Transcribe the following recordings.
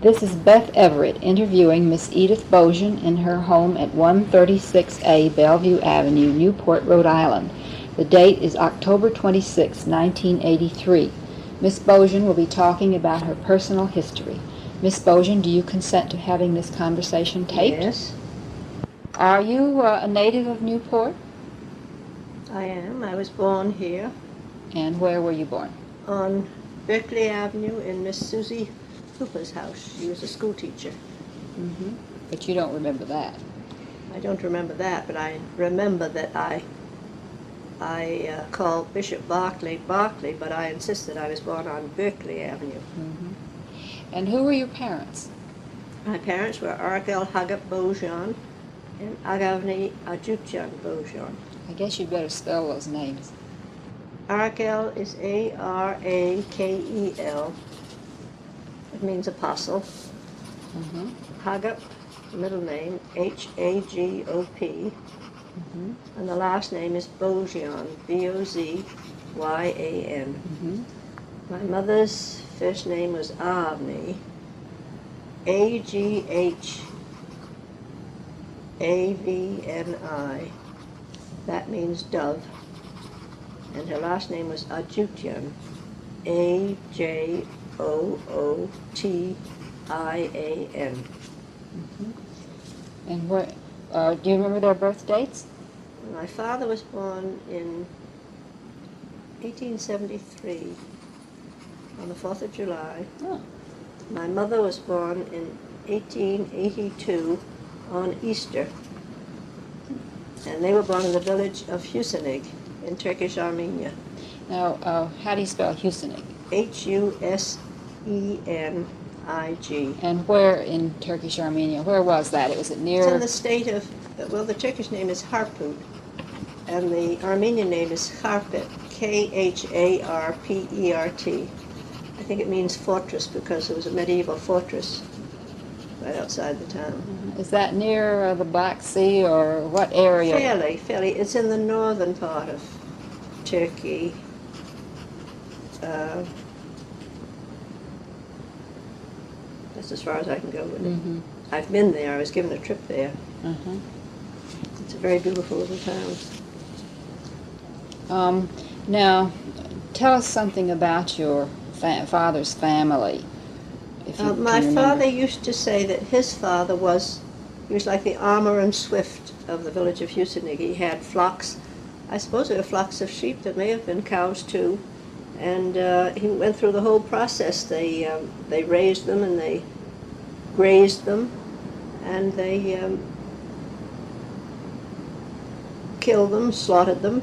This is Beth Everett interviewing Miss Edith Bozyan in her home at 136A Bellevue Avenue, Newport, Rhode Island. The date is October 26, 1983. Miss Bozyan will be talking about her personal history. Miss Bozyan, do you consent to having this conversation taped? Yes, Are you a native of Newport? I am. I was born here And where were you born? on Berkeley Avenue in Miss Susie Hooper's house. She was a school teacher. Mm-hmm. But you don't remember that. I don't remember that, but I remember that I called Bishop Barclay, but I insisted I was born on Berkeley Avenue. Mm-hmm. And who were your parents? My parents were Argel Hagat Bozyan and Agavni Ajutjan Bozyan. I guess you'd better spell those names. Argel is A-R-A-K-E-L. It means apostle. Mm-hmm. Hagat, middle name, H-A-G-O-P. Mm-hmm. And the last name is Bozyan, B-O-Z-Y-A-N. Mm-hmm. My mother's first name was Avni, A-G-H-A-V-N-I. That means dove. And her last name was Ajutyan, A-J-O-O-T-I-A-N. Mm-hmm. And where, do you remember their birth dates? My father was born in 1873 on the 4th of July. Oh. My mother was born in 1882 on Easter. And they were born in the village of Husinig in Turkish-Armenian. Now, how do you spell Husinig? H-U-S-E-N-I-G. And where in Turkish-Armenia? Where was that? Was it near? It's in the state of, well, the Turkish name is Harput, and the Armenian name is Kharpet, K-H-A-R-P-E-R-T. I think it means fortress because it was a medieval fortress right outside the town. Is that near the Black Sea or what area? Fairly. It's in the northern part of Turkey. That's as far as I can go with it. Mm-hmm. I've been there. I was given a trip there. Uh-huh. It's a very beautiful little town. Now, tell us something about your father's family. If you My can father remember. used to say that his father was like the armor and swift of the village of Husinig. He had flocks. I suppose there were flocks of sheep. There may have been cows too. And he went through the whole process. They raised them and they grazed them, and they killed them, slaughtered them,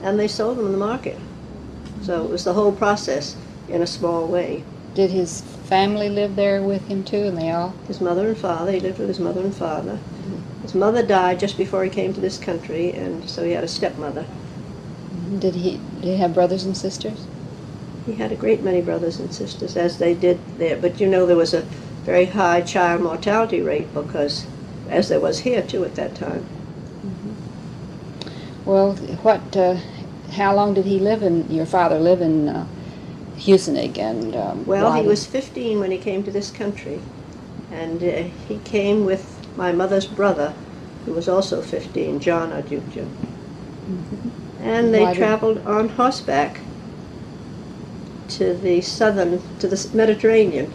and they sold them in the market. So it was the whole process in a small way. Did his family live there with him too, and they all? His mother and father, he lived with his mother and father. His mother died just before he came to this country, and so he had a stepmother. Did he have brothers and sisters? He had a great many brothers and sisters, as they did there. But you know, there was a very high child mortality rate because, as there was here too at that time. Well, how long did your father live in Husinig? And Well, he was 15 when he came to this country, and he came with my mother's brother, who was also 15, John Ajutjan. And they traveled on horseback to the Mediterranean.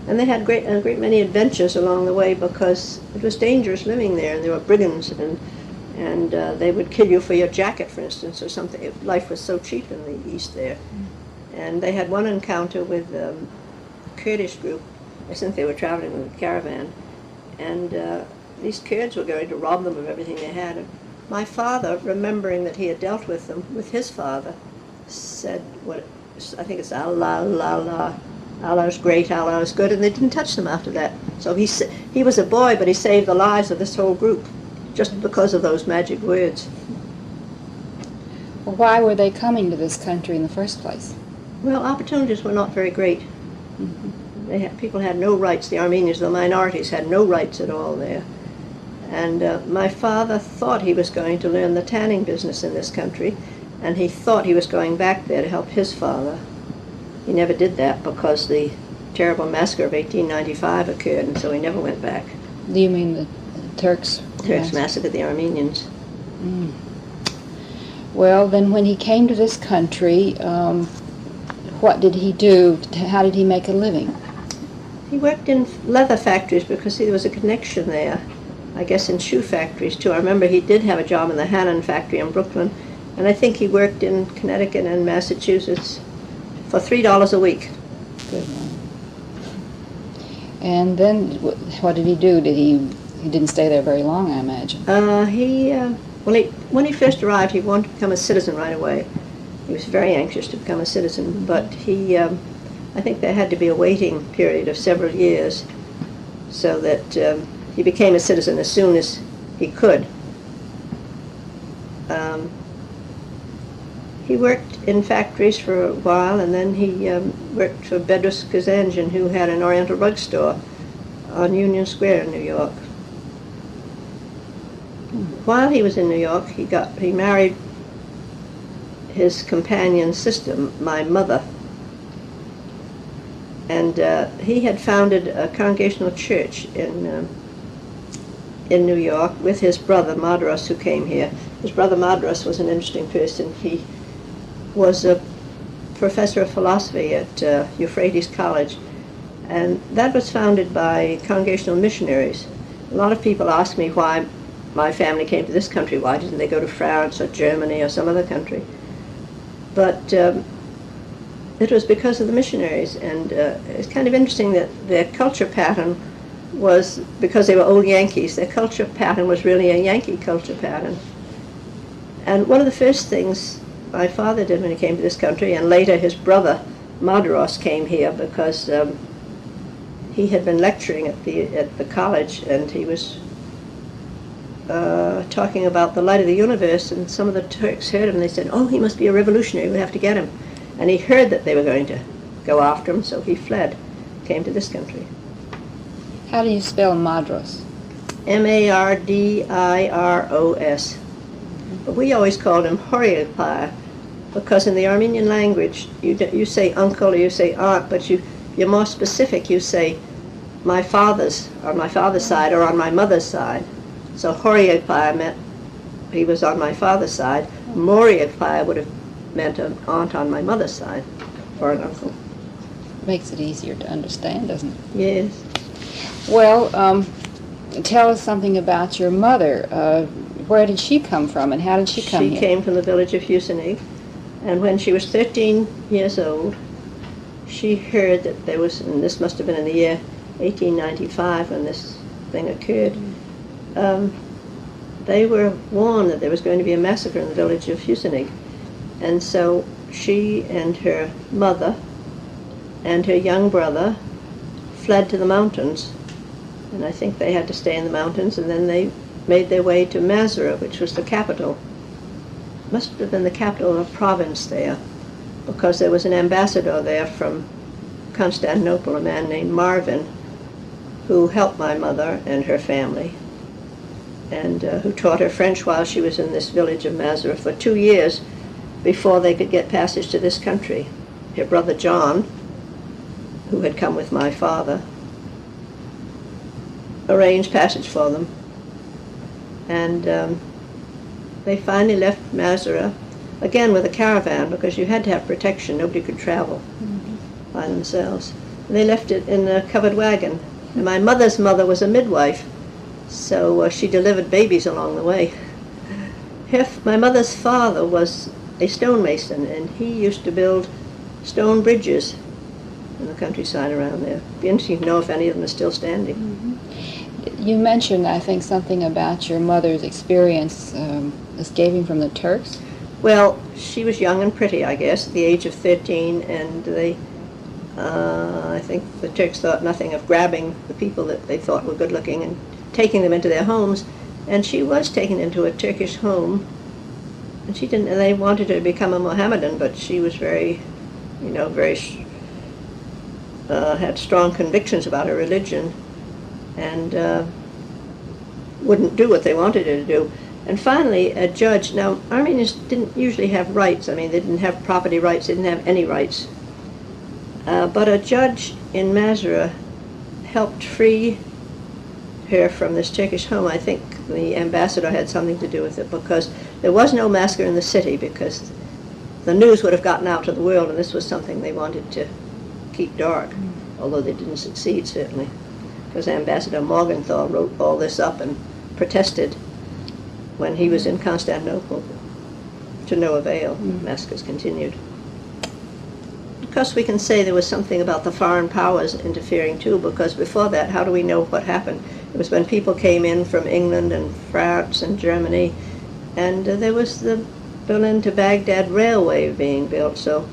And they had a great many adventures along the way because it was dangerous living there, and there were brigands, and they would kill you for your jacket, for instance, or something. Life was so cheap in the East there. And they had one encounter with a Kurdish group. I think they were traveling with a caravan. And these Kurds were going to rob them of everything they had. And my father, remembering that he had dealt with them, with his father, said, I think it's Allah, Allah, Allah. Allah's great, Allah is good, and they didn't touch them after that. So he was a boy, but he saved the lives of this whole group just because of those magic words. Well, why were they coming to this country in the first place? Well, opportunities were not very great. People had no rights. The Armenians, the minorities, had no rights at all there. And my father thought he was going to learn the tanning business in this country, and he thought he was going back there to help his father. He never did that because the terrible massacre of 1895 occurred, and so he never went back. Do you mean the Turks? Turks massacred the Armenians. Mm. Well, then when he came to this country, what did he do? How did he make a living? He worked in leather factories because there was a connection there. I guess in shoe factories too. I remember he did have a job in the Hannon factory in Brooklyn, and I think he worked in Connecticut and Massachusetts for $3 a week. Good one. And then what did he do? He didn't stay there very long, I imagine. When he first arrived, he wanted to become a citizen right away. He was very anxious to become a citizen, but I think there had to be a waiting period of several years so that he became a citizen as soon as he could. He worked in factories for a while, and then he worked for Bedros Kazanjian, who had an Oriental rug store on Union Square in New York. While he was in New York, he married his companion's sister, my mother, and he had founded a Congregational Church in New York with his brother Madras, who came here. His brother Madras was an interesting person. He was a professor of philosophy at Euphrates College, and that was founded by Congregational missionaries. A lot of people ask me why my family came to this country. Why didn't they go to France or Germany or some other country? But it was because of the missionaries, and it's kind of interesting that their culture pattern was, because they were old Yankees, their culture pattern was really a Yankee culture pattern. And one of the first things my father did when he came to this country, and later his brother Madras came here because he had been lecturing at the college, and he was talking about the light of the universe, and some of the Turks heard him, and they said, "Oh, he must be a revolutionary, we have to get him." And he heard that they were going to go after him, so he fled, came to this country. How do you spell Madras? Mardiros. But we always called him Horyagpa, because in the Armenian language, you say uncle or you say aunt, but you're more specific. You say my father's, on my father's side, or on my mother's side. So Horyagpa meant he was on my father's side. Moryagpa would have meant an aunt on my mother's side, or an uncle. Makes it easier to understand, doesn't it? Yes. Well, tell us something about your mother. Where did she come from, and how did she come here? She came from the village of Husinig, and when she was 13 years old, she heard that there was, and this must have been in the year 1895 when this thing occurred, they were warned that there was going to be a massacre in the village of Husinig. And so she and her mother and her young brother fled to the mountains. And I think they had to stay in the mountains, and then they made their way to Mazara, which was the capital. Must have been the capital of a province there, because there was an ambassador there from Constantinople, a man named Marvin, who helped my mother and her family, and who taught her French while she was in this village of Mazara for 2 years before they could get passage to this country. Her brother John, who had come with my father, arranged passage for them. And they finally left Mazara, again with a caravan, because you had to have protection. Nobody could travel by themselves. And they left it in a covered wagon. And my mother's mother was a midwife, so she delivered babies along the way. My mother's father was a stonemason, and he used to build stone bridges in the countryside around there. It'd be interesting to know if any of them are still standing. Mm-hmm. You mentioned, I think, something about your mother's experience escaping from the Turks. Well, she was young and pretty, I guess, at the age of 13, and I think the Turks thought nothing of grabbing the people that they thought were good-looking and taking them into their homes. And she was taken into a Turkish home, and she didn't. And they wanted her to become a Mohammedan, but she was very, had strong convictions about her religion, and wouldn't do what they wanted her to do. And finally, a judge. Now, Armenians didn't usually have rights. I mean, they didn't have property rights. They didn't have any rights. But a judge in Mazara helped free her from this Turkish home. I think the ambassador had something to do with it, because there was no massacre in the city, because the news would have gotten out to the world, and this was something they wanted to keep dark, although they didn't succeed, certainly, because Ambassador Morgenthau wrote all this up and protested when he was in Constantinople, to no avail. Massacres continued. Of course, we can say there was something about the foreign powers interfering too, because before that, how do we know what happened? It was when people came in from England and France and Germany, and there was the Berlin to Baghdad railway being built, so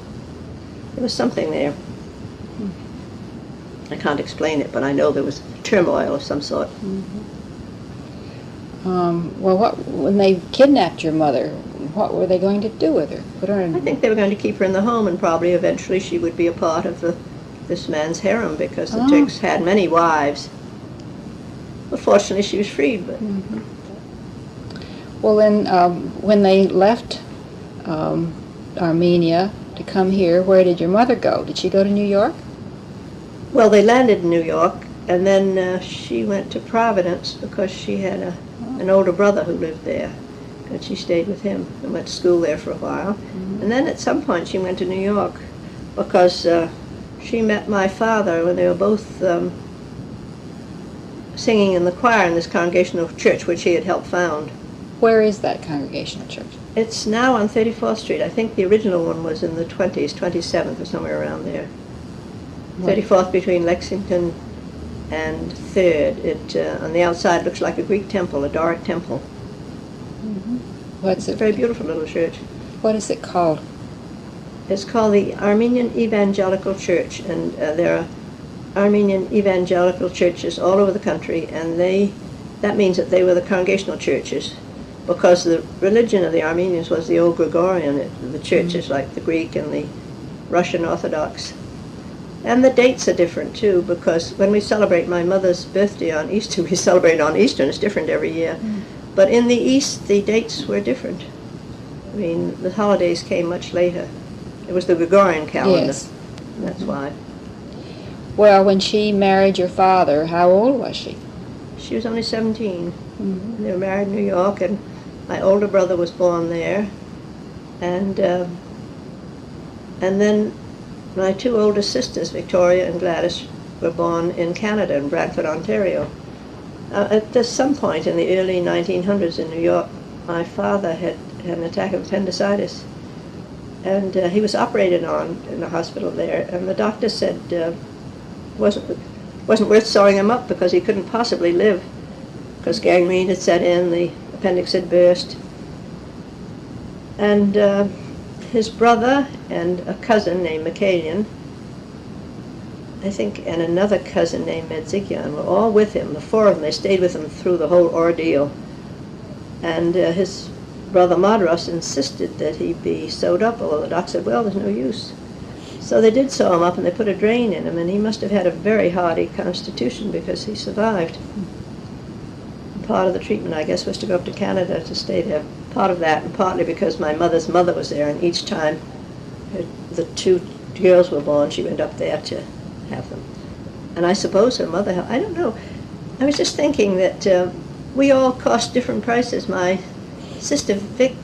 there was something there. I can't explain it, but I know there was turmoil of some sort. Well, when they kidnapped your mother, what were they going to do with her? Put her in... I think they were going to keep her in the home, and probably eventually she would be a part of this man's harem, because the Turks had many wives. But fortunately she was freed. But Well, then, when they left Armenia to come here, where did your mother go? Did she go to New York? Well, they landed in New York, and then she went to Providence because she had an older brother who lived there, and she stayed with him and went to school there for a while. And then at some point she went to New York because she met my father when they were both singing in the choir in this Congregational Church, which he had helped found. Where is that Congregational Church? It's now on 34th Street. I think the original one was in the 20s, 27th or somewhere around there. 34th between Lexington and 3rd. It on the outside looks like a Greek temple, a Doric temple. What's It's a very beautiful little church. What is it called? It's called the Armenian Evangelical Church, and there are Armenian evangelical churches all over the country, and that means that they were the congregational churches, because the religion of the Armenians was the old Gregorian. The churches like the Greek and the Russian Orthodox. And the dates are different too, because when we celebrate my mother's birthday on Easter, we celebrate on Easter, and it's different every year. But in the East, the dates were different. I mean, the holidays came much later. It was the Gregorian calendar. Yes. That's why. Well, when she married your father, how old was she? She was only 17. They were married in New York, and my older brother was born there. And then my two older sisters, Victoria and Gladys, were born in Canada, in Brantford, Ontario. At some point in the early 1900s in New York, my father had an attack of appendicitis, and he was operated on in the hospital there, and the doctor said wasn't worth sewing him up because he couldn't possibly live, because gangrene had set in, the appendix had burst. And his brother and a cousin named Mikhailan, I think, and another cousin named Medzigyan were all with him. The four of them, they stayed with him through the whole ordeal. And his brother Madras insisted that he be sewed up, although the doc said, well, there's no use. So they did sew him up, and they put a drain in him, and he must have had a very hardy constitution because he survived. Part of the treatment, I guess, was to go up to Canada to stay there. Part of that, and partly because my mother's mother was there, and each time the two girls were born, she went up there to have them. And I suppose her mother, I don't know. I was just thinking that we all cost different prices. My sister Vic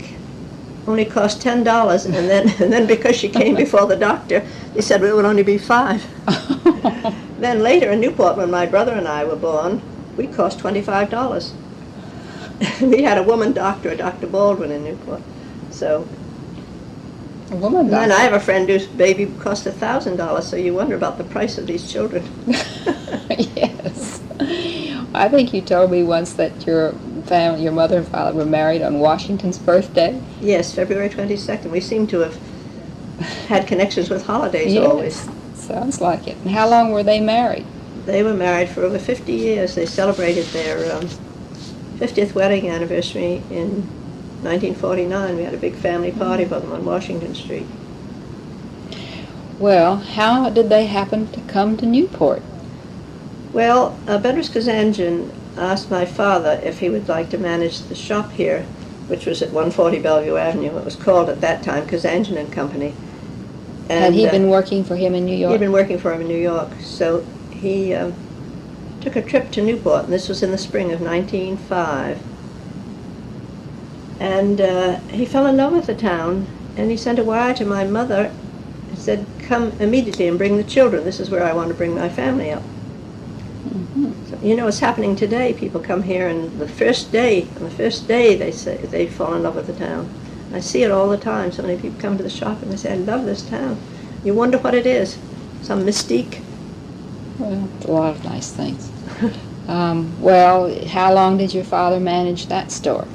only cost $10, and then because she came before the doctor, he said it would only be $5. Then later in Newport, when my brother and I were born, we cost $25. We had a woman doctor, a Dr. Baldwin in Newport. So. A woman doctor? And I have a friend whose baby cost $1,000, so you wonder about the price of these children. Yes. I think you told me once that your family, your mother and father, were married on Washington's birthday. Yes, February 22nd. We seem to have had connections with holidays always. Sounds like it. And how long were they married? They were married for over 50 years. They celebrated their 50th wedding anniversary in 1949. We had a big family party for them on Washington Street. Well, how did they happen to come to Newport? Well, Bedros Kazanjian asked my father if he would like to manage the shop here, which was at 140 Bellevue Avenue. It was called at that time Kazanjian and Company. Had he been working for him in New York? He'd been working for him in New York. So he took a trip to Newport, and this was in the spring of 1905. And he fell in love with the town, and he sent a wire to my mother and said, "Come immediately and bring the children. This is where I want to bring my family up." So, you know, it's happening today. People come here, and on the first day, they say they fall in love with the town. I see it all the time. So many people come to the shop and they say, "I love this town." You wonder what it is. Some mystique. Well, a lot of nice things. Well, how long did your father manage that store?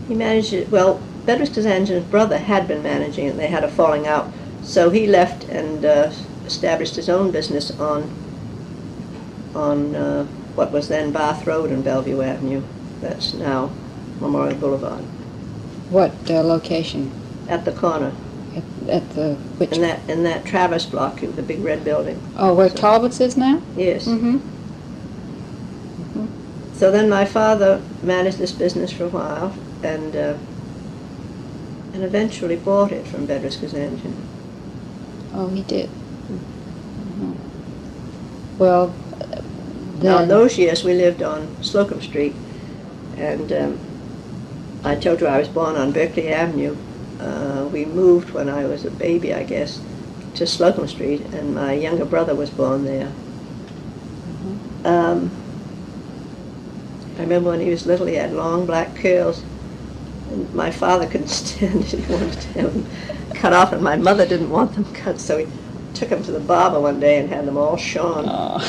He managed it. Well, Bedros Kazanjian's brother had been managing it. They had a falling out. So he left and established his own business on what was then Bath Road and Bellevue Avenue. That's now Memorial Boulevard. What location? At the corner. At the which? In that Traverse block, the big red building. Oh, where Talbot's is now? Yes. Mm-hmm. So then my father managed this business for a while, and eventually bought it from Bedros Kazanjian. Oh, he did. Well, now in those years we lived on Slocum Street, and I told you I was born on Berkeley Avenue. We moved when I was a baby, I guess, to Slocum Street, and my younger brother was born there. I remember when he was little, he had long black curls, and my father couldn't stand it. He wanted to have them cut off, and my mother didn't want them cut, so he took them to the barber one day and had them all shorn. Oh.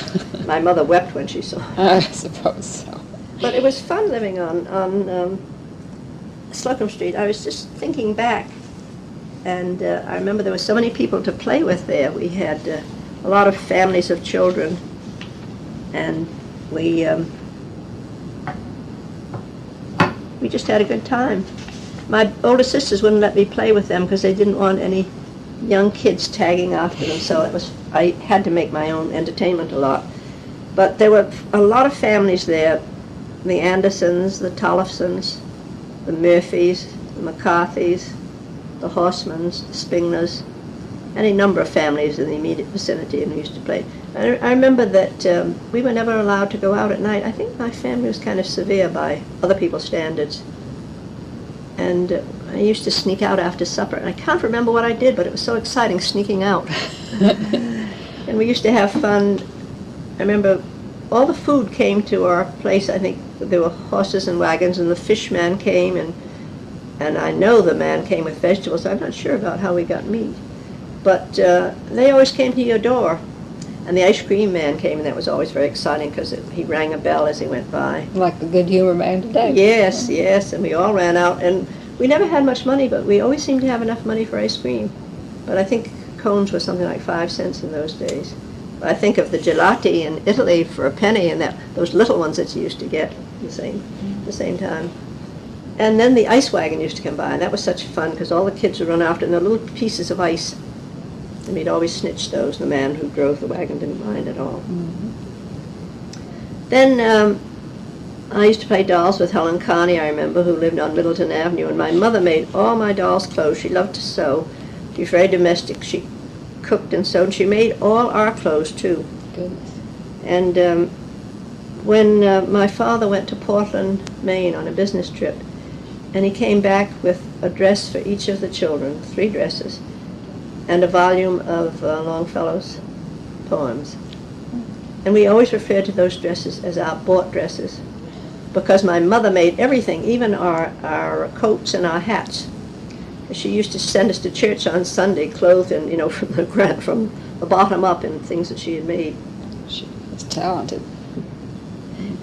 My mother wept when she saw it. I suppose so. But it was fun living on Slocum Street. I was just thinking back, and I remember there were so many people to play with there. We had a lot of families of children, and we just had a good time. My older sisters wouldn't let me play with them because they didn't want any young kids tagging after them, so I had to make my own entertainment a lot. But there were a lot of families there, the Andersons, the Tollefsons, the Murphys, the McCarthys, the Horsemans, the Spingners, any number of families in the immediate vicinity, and we used to play. I remember that we were never allowed to go out at night. I think my family was kind of severe by other people's standards. And I used to sneak out after supper. And I can't remember what I did, but it was so exciting sneaking out. And we used to have fun. I remember all the food came to our place. I think there were horses and wagons, and the fish man came, and I know the man came with vegetables. I'm not sure about how we got meat. But they always came to your door. And the ice cream man came, and that was always very exciting because he rang a bell as he went by. Like the good humor man today. Yes, yes, and we all ran out. And we never had much money, but we always seemed to have enough money for ice cream. But I think cones were something like 5 cents in those days. I think of the gelati in Italy for a penny, and those little ones that you used to get at the same time. And then the ice wagon used to come by, and that was such fun because all the kids would run after, and the little pieces of ice. And we'd always snitch those. The man who drove the wagon didn't mind at all. Mm-hmm. Then I used to play dolls with Helen Carney, I remember, who lived on Middleton Avenue. And my mother made all my dolls' clothes. She loved to sew. She was very domestic. She cooked and sewed. She made all our clothes, too. Goodness. And when my father went to Portland, Maine on a business trip, and he came back with a dress for each of the children, 3 dresses, and a volume of Longfellow's poems. And we always referred to those dresses as our bought dresses, because my mother made everything, even our coats and our hats. She used to send us to church on Sunday clothed in, from the bottom up in things that she had made. She was talented.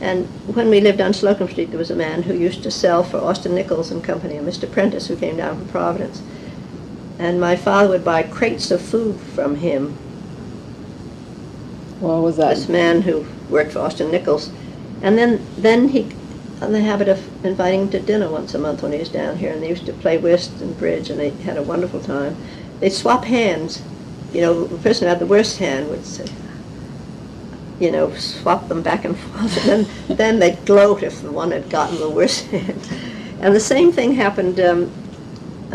And when we lived on Slocum Street, there was a man who used to sell for Austin Nichols and Company, and Mr. Prentice, who came down from Providence. And my father would buy crates of food from him. What was that? This man who worked for Austin Nichols. And then he had the habit of inviting him to dinner once a month when he was down here, and they used to play whist and bridge, and they had a wonderful time. They'd swap hands. The person who had the worst hand would say, swap them back and forth, and then they'd gloat if the one had gotten the worst hand. And the same thing happened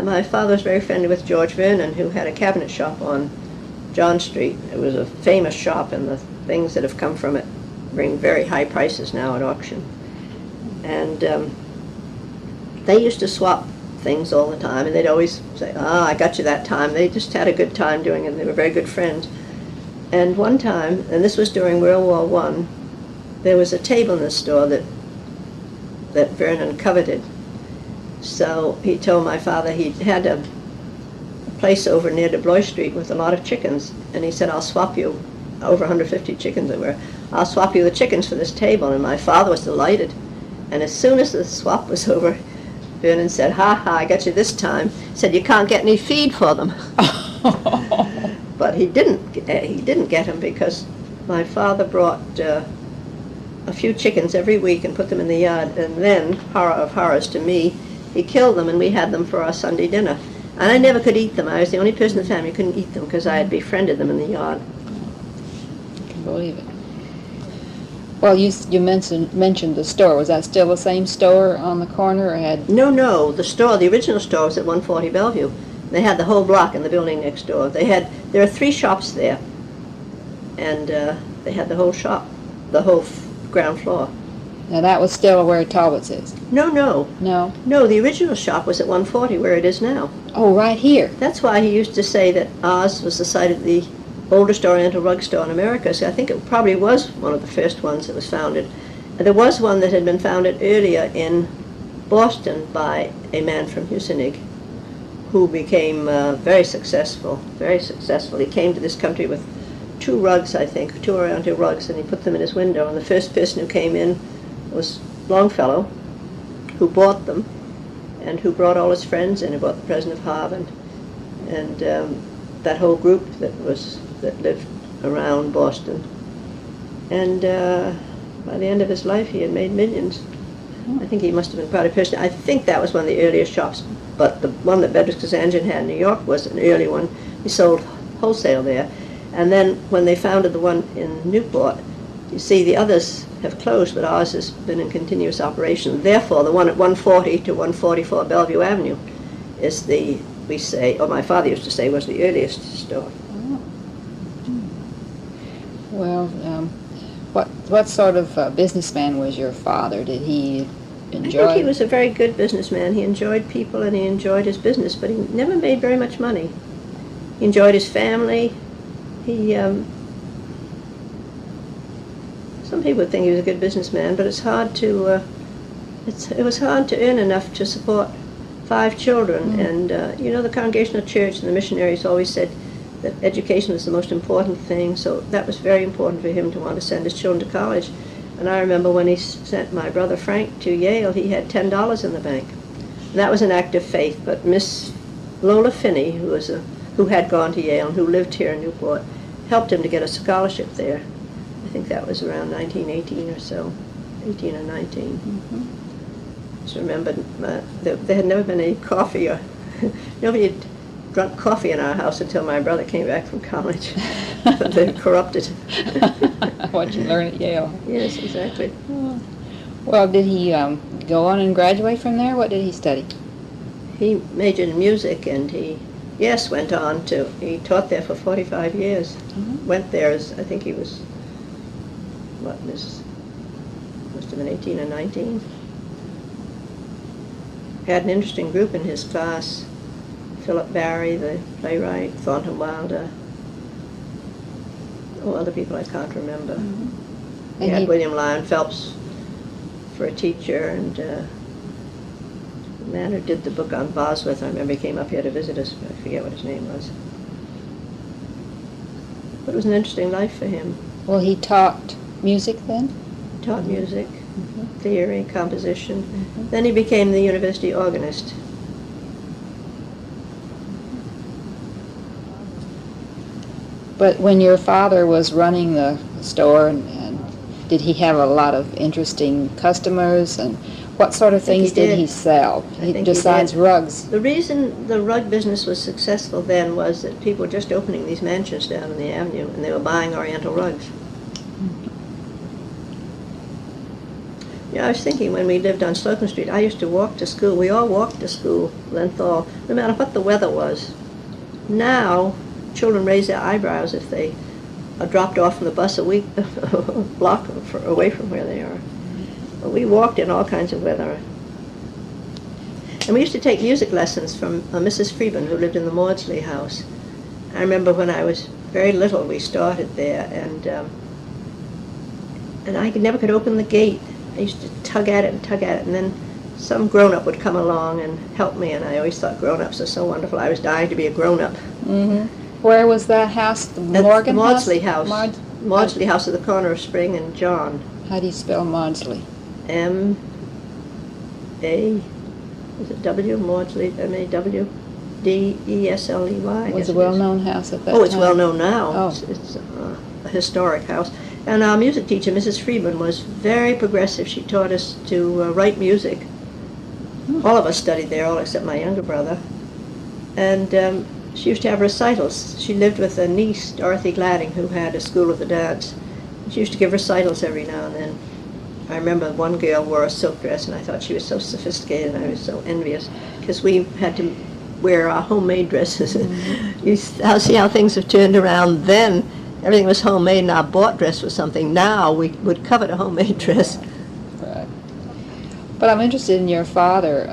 my father was very friendly with George Vernon, who had a cabinet shop on John Street. It was a famous shop, and the things that have come from it bring very high prices now at auction. And they used to swap things all the time, and they'd always say, I got you that time. They just had a good time doing it, and they were very good friends. And one time, and this was during World War I, there was a table in the store that Vernon coveted. So he told my father he had a place over near DeBlois Street with a lot of chickens, and he said, I'll swap you, over 150 chickens there were, I'll swap you the chickens for this table. And my father was delighted. And as soon as the swap was over, Vernon said, I got you this time. He said, you can't get any feed for them. But he didn't get them, because my father brought a few chickens every week and put them in the yard, and then, horror of horrors to me, he killed them and we had them for our Sunday dinner. And I never could eat them. I was the only person in the family who couldn't eat them because I had befriended them in the yard. I can believe it. Well, you mentioned the store. Was that still the same store on the corner, or had... No, the original store was at 140 Bellevue. They had the whole block in the building next door. There are 3 shops there, and they had the whole shop, the whole ground floor. Now that was still where Talbot's is? No. No? No, the original shop was at 140, where it is now. Oh, right here. That's why he used to say that ours was the site of the oldest Oriental rug store in America. So I think it probably was one of the first ones that was founded. And there was one that had been founded earlier in Boston by a man from Husinnig, who became very successful. He came to this country with 2 rugs, I think, 2 Oriental rugs, and he put them in his window. And the first person who came in was Longfellow, who bought them, and who brought all his friends in. He brought the president of Harvard, and that whole group that lived around Boston. And by the end of his life, he had made millions. I think he must have been quite a person. I think that was one of the earliest shops, but the one that Bedrich Kazanjian had in New York was an early one. He sold wholesale there. And then when they founded the one in Newport, you see the others have closed, but ours has been in continuous operation. Therefore, the one at 140 to 144 Bellevue Avenue is my father used to say, was the earliest store. Well, what sort of businessman was your father? Did he enjoy? I think he was a very good businessman. He enjoyed people and he enjoyed his business, but he never made very much money. He enjoyed his family. Some people would think he was a good businessman, but it was hard to earn enough to support 5 children. And the Congregational Church and the missionaries always said that education was the most important thing, so that was very important for him to want to send his children to college. And I remember when he sent my brother Frank to Yale, he had $10 in the bank. And that was an act of faith, but Miss Lola Finney, who had gone to Yale and who lived here in Newport, helped him to get a scholarship there. I think that was around 1918 or so, 18 or 19. Mm-hmm. Just remember, there had never been any coffee, or nobody had drunk coffee in our house until my brother came back from college. They corrupted. What you learn at Yale. Yes, exactly. Well, did he go on and graduate from there? What did he study? He majored in music, and he taught there for 45 years. Mm-hmm. Went there as, I think he was, must have been 18 or 19. Had an interesting group in his class. Philip Barry, the playwright, Thornton Wilder, other people I can't remember. Mm-hmm. He had William Lyon Phelps for a teacher, and the man who did the book on Bosworth, I remember he came up here to visit us, but I forget what his name was. But it was an interesting life for him. Well, he taught music then? He taught music, theory, composition. Mm-hmm. Then he became the university organist. But when your father was running the store, and did he have a lot of interesting customers, and what sort of things did he sell besides rugs? The reason the rug business was successful then was that people were just opening these mansions down on the avenue, and they were buying Oriental rugs. Yeah, I was thinking when we lived on Slocum Street, I used to walk to school. We all walked to school, Lenthal, no matter what the weather was. Now, children raise their eyebrows if they are dropped off from the bus a block away from where they are. But we walked in all kinds of weather. And we used to take music lessons from Mrs. Freeman, who lived in the Maudsley house. I remember when I was very little, we started there, and I never could open the gate. I used to tug at it, and then some grown-up would come along and help me, and I always thought grown-ups are so wonderful. I was dying to be a grown-up. Mm-hmm. Where was that house? The Morgan the Maudsley house? Maudsley House at the corner of Spring and John. How do you spell Maudsley? M-A, is it W? Maudsley, M-A-W-D-E-S-L-E-Y. Was a well-known house at that time? Oh, it's well-known now. Oh. It's a historic house. And our music teacher, Mrs. Freeman, was very progressive. She taught us to write music. All of us studied there, all except my younger brother. And she used to have recitals. She lived with a niece, Dorothy Gladding, who had a school of the dance. She used to give recitals every now and then. I remember one girl wore a silk dress, and I thought she was so sophisticated, and I was so envious, because we had to wear our homemade dresses. You see how things have turned around then. Everything was homemade, and our bought dress was something. Now we would covet a homemade dress. Right. But I'm interested in your father.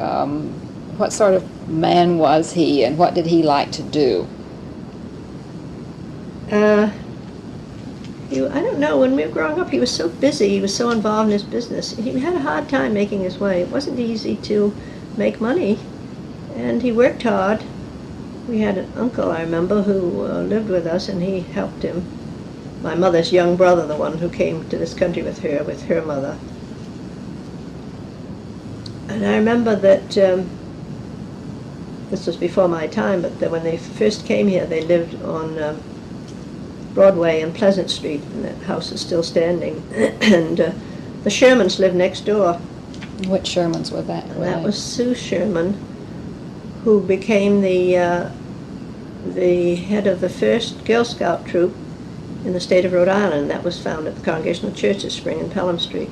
What sort of man was he, and what did he like to do? I don't know. When we were growing up, he was so busy. He was so involved in his business. He had a hard time making his way. It wasn't easy to make money, and he worked hard. We had an uncle, I remember, who lived with us, and he helped him. My mother's young brother, the one who came to this country with her mother. And I remember that, this was before my time, but that when they first came here, they lived on Broadway and Pleasant Street, and that house is still standing. And the Shermans lived next door. Which Shermans were that? And that was Sue Sherman, who became the head of the first Girl Scout troop in the state of Rhode Island. That was found at the Congregational Church at Spring and Pelham Street.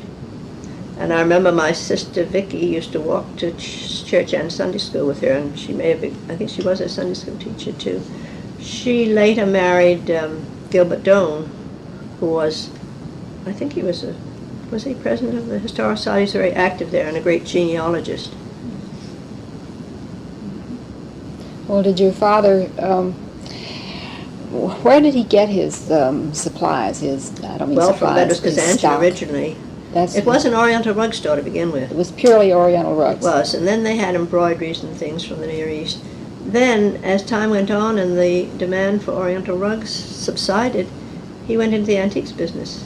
And I remember my sister Vicky used to walk to church and Sunday school with her, and she may have been, I think she was a Sunday school teacher too. She later married Gilbert Doane, who was, I think he was he president of the Historical Society? He was very active there and a great genealogist. Well, did your father, where did he get his supplies? I don't mean well, supplies. From Beddoes Kazanjian originally. It was an Oriental rug store to begin with. It was purely Oriental rugs. It was, and then they had embroideries and things from the Near East. Then, as time went on and the demand for Oriental rugs subsided, he went into the antiques business.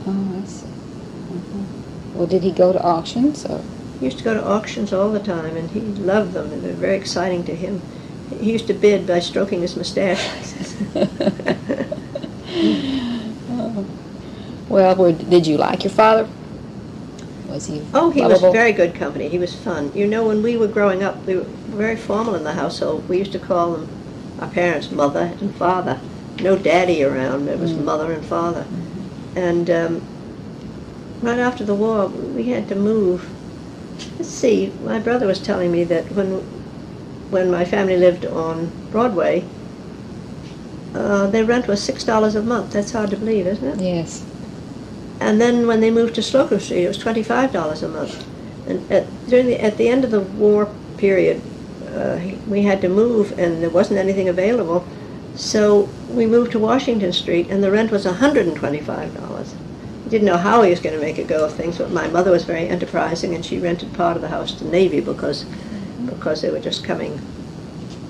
Oh, I see. Mm-hmm. Well, did he go to auctions? Or? He used to go to auctions all the time, and he loved them, and they were very exciting to him. He used to bid by stroking his mustache. Well, did you like your father? Was he Oh, he lovable? was very good company. He was fun. You know, when we were growing up, we were very formal in the household. We used to call them, our parents, mother and father. No daddy around. It was mother and father. And right after the war, we had to move. Let's see, my brother was telling me that when my family lived on Broadway, their rent was $6 a month. That's hard to believe, isn't it? Yes. And then when they moved to Slocum Street, it was $25 a month. And at the end of the war period, we had to move, and there wasn't anything available. So we moved to Washington Street, and the rent was $125. He didn't know how he was going to make a go of things, but my mother was very enterprising, and she rented part of the house to Navy because they were just coming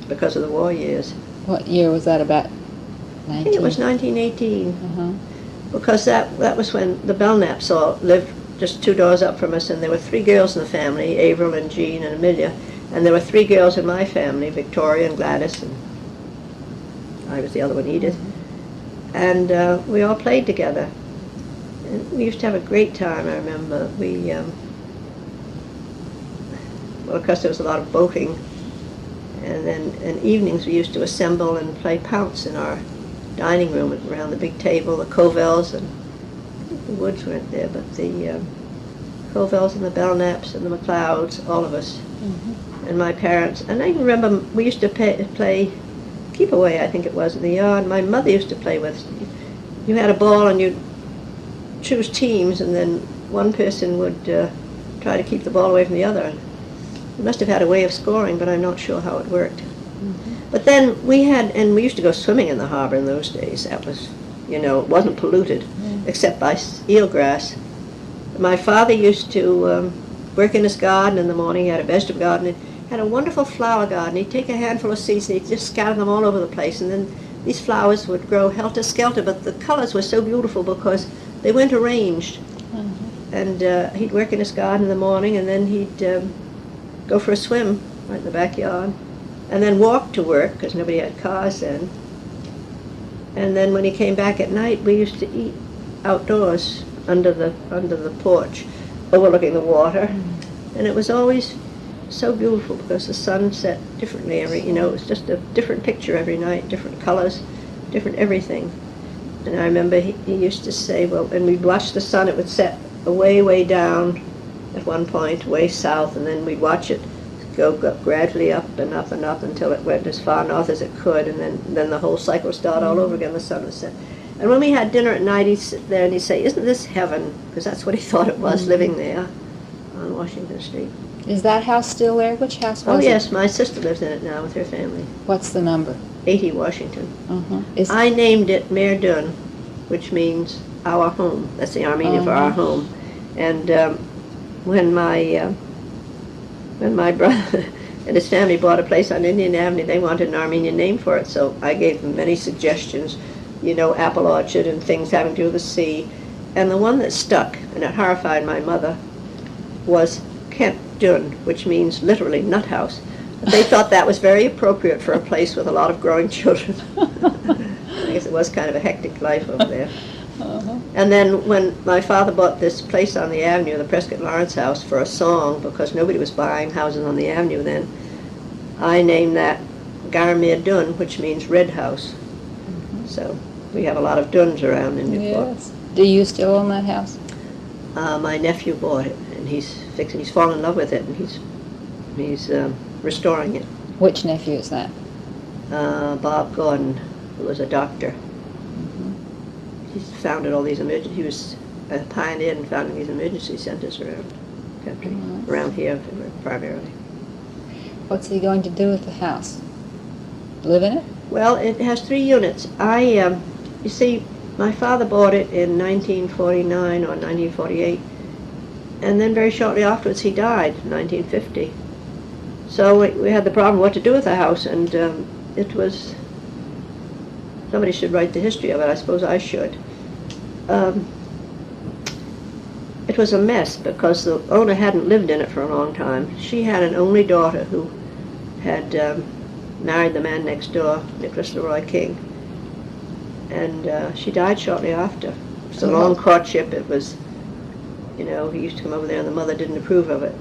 because of the war years. What year was that, about 19? I think it was 1918. Uh-huh. Because that was when the Belknaps all lived just 2 doors up from us, and there were 3 girls in the family, Avril and Jean and Amelia, and there were 3 girls in my family, Victoria and Gladys, and I was the other one, Edith, and we all played together. And we used to have a great time, I remember. Well, of course, there was a lot of boating, and then in evenings we used to assemble and play pounce in our dining room around the big table, the Covells, and the Woods weren't there, but the Covells and the Belknaps and the McLeods, all of us, and my parents. And I remember we used to play keep away, I think it was, in the yard. My mother used to play with. You had a ball and you'd choose teams, and then one person would try to keep the ball away from the other. We must have had a way of scoring, but I'm not sure how it worked. But then we used to go swimming in the harbor in those days. That was, it wasn't polluted, except by eelgrass. My father used to work in his garden in the morning. He had a vegetable garden. He had a wonderful flower garden. He'd take a handful of seeds and he'd just scatter them all over the place, and then these flowers would grow helter-skelter, but the colors were so beautiful because they weren't arranged. And he'd work in his garden in the morning, and then he'd go for a swim right in the backyard, and then walk to work because nobody had cars then. And then when he came back at night, we used to eat outdoors under the porch, overlooking the water, and it was always so beautiful because the sun set differently it was just a different picture every night, different colors, different everything. And I remember he used to say, well, and we'd watch the sun, it would set way down at one point, way south, and then we'd watch it go gradually up and up and up until it went as far north as it could, and then the whole cycle would start all over again, the sun would set. And when we had dinner at night, he'd sit there and he'd say, isn't this heaven? Because that's what he thought it was, living there on Washington Street. Is that house still there? Which house was it? Oh, yes, my sister lives in it now with her family. What's the number? 80 Washington. I named it Mayor Dun, which means our home. That's the Armenian for our home. And when my brother and his family bought a place on Indian Avenue, they wanted an Armenian name for it, so I gave them many suggestions, apple orchard and things having to do with the sea. And the one that stuck, and it horrified my mother, was Kent Dun, which means literally nut house. But they thought that was very appropriate for a place with a lot of growing children. I guess it was kind of a hectic life over there. And then when my father bought this place on the avenue, the Prescott Lawrence House, for a song, because nobody was buying houses on the avenue then, I named that Garmir Dun, which means red house. So we have a lot of Duns around in Newport. Yes. Do you still own that house? My nephew bought it, and he's fallen in love with it, and he's restoring it. Which nephew is that? Bob Gordon, who was a doctor. He's founded all these he was a pioneer in founding these emergency centers around the country, around here primarily. What's he going to do with the house? Live in it? Well, it has 3 units. You see, my father bought it in 1949 or 1948, and then very shortly afterwards he died in 1950. So we had the problem what to do with the house, and it was, somebody should write the history of it, I suppose I should. It was a mess because the owner hadn't lived in it for a long time. She had an only daughter who had married the man next door, Nicholas Leroy King, and she died shortly after. It was a long courtship. It was, he used to come over there and the mother didn't approve of it.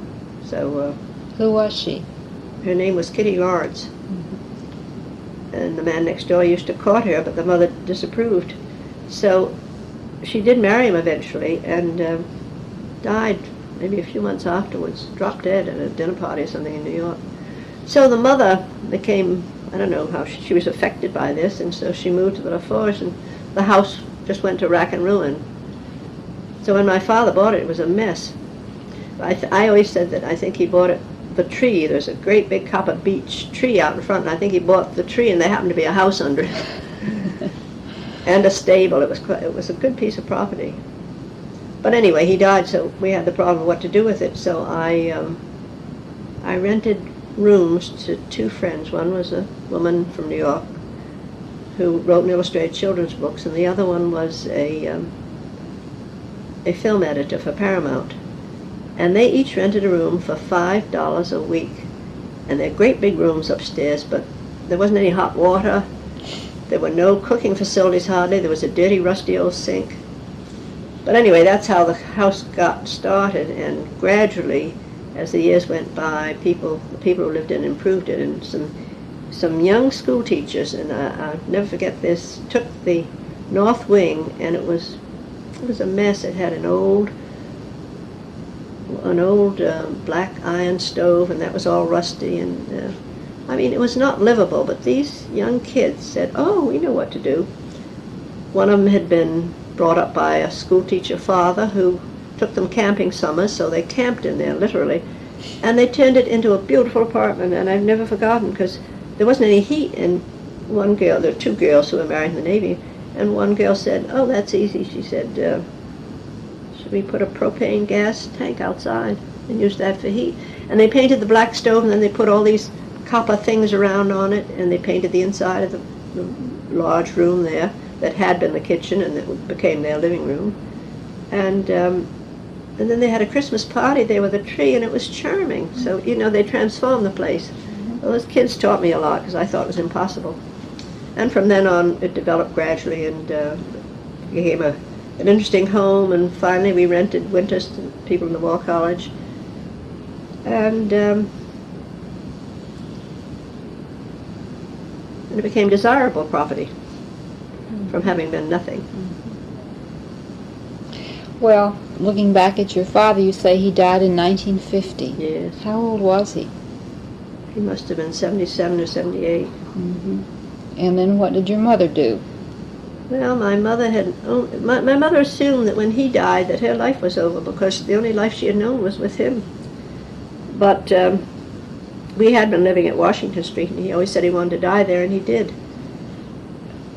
So who was she? Her name was Kitty Lawrence. And the man next door used to court her, but the mother disapproved. So she did marry him eventually, and died maybe a few months afterwards, dropped dead at a dinner party or something in New York. So the mother became, I don't know how, she was affected by this, and so she moved to the La Forge, and the house just went to rack and ruin. So when my father bought it, it was a mess. I always said that I think he bought it, the tree, there's a great big copper beech tree out in front, and I think he bought the tree and there happened to be a house under it. And a stable. It was a good piece of property. But anyway, he died, so we had the problem of what to do with it. So I rented rooms to 2 friends. One was a woman from New York who wrote and illustrated children's books, and the other one was a film editor for Paramount. And they each rented a room for $5 a week. And they're great big rooms upstairs, but there wasn't any hot water. There were no cooking facilities hardly. There was a dirty, rusty old sink. But anyway, that's how the house got started, and gradually, as the years went by, the people who lived in it improved it, and some young school teachers, and I'll never forget this, took the north wing, and it was a mess. It had an old an old black iron stove, and that was all rusty. And I mean, it was not livable. But these young kids said, "Oh, we know what to do." One of them had been brought up by a schoolteacher father who took them camping summers, so they camped in there literally, and they turned it into a beautiful apartment. And I've never forgotten, because there wasn't any heat. And one girl, there were two girls who were married in the Navy, and one girl said, "Oh, that's easy." She said, "Should we put a propane gas tank outside and use that for heat?" And they painted the black stove, and then they put all these copper things around on it, and they painted the inside of the large room there that had been the kitchen, and it became their living room. And then they had a Christmas party there with a tree, and it was charming. So, you know, they transformed the place. Well, those kids taught me a lot, because I thought it was impossible. And from then on, it developed gradually, and became an interesting home. And finally, we rented winters to people in the War College. And it became desirable property from having been nothing. Well, looking back at your father, you say he died in 1950. Yes. How old was he? He must have been 77 or 78. And then what did your mother do? Well, my mother my mother assumed that when he died that her life was over, because the only life she had known was with him. But we had been living at Washington Street, and he always said he wanted to die there, and he did.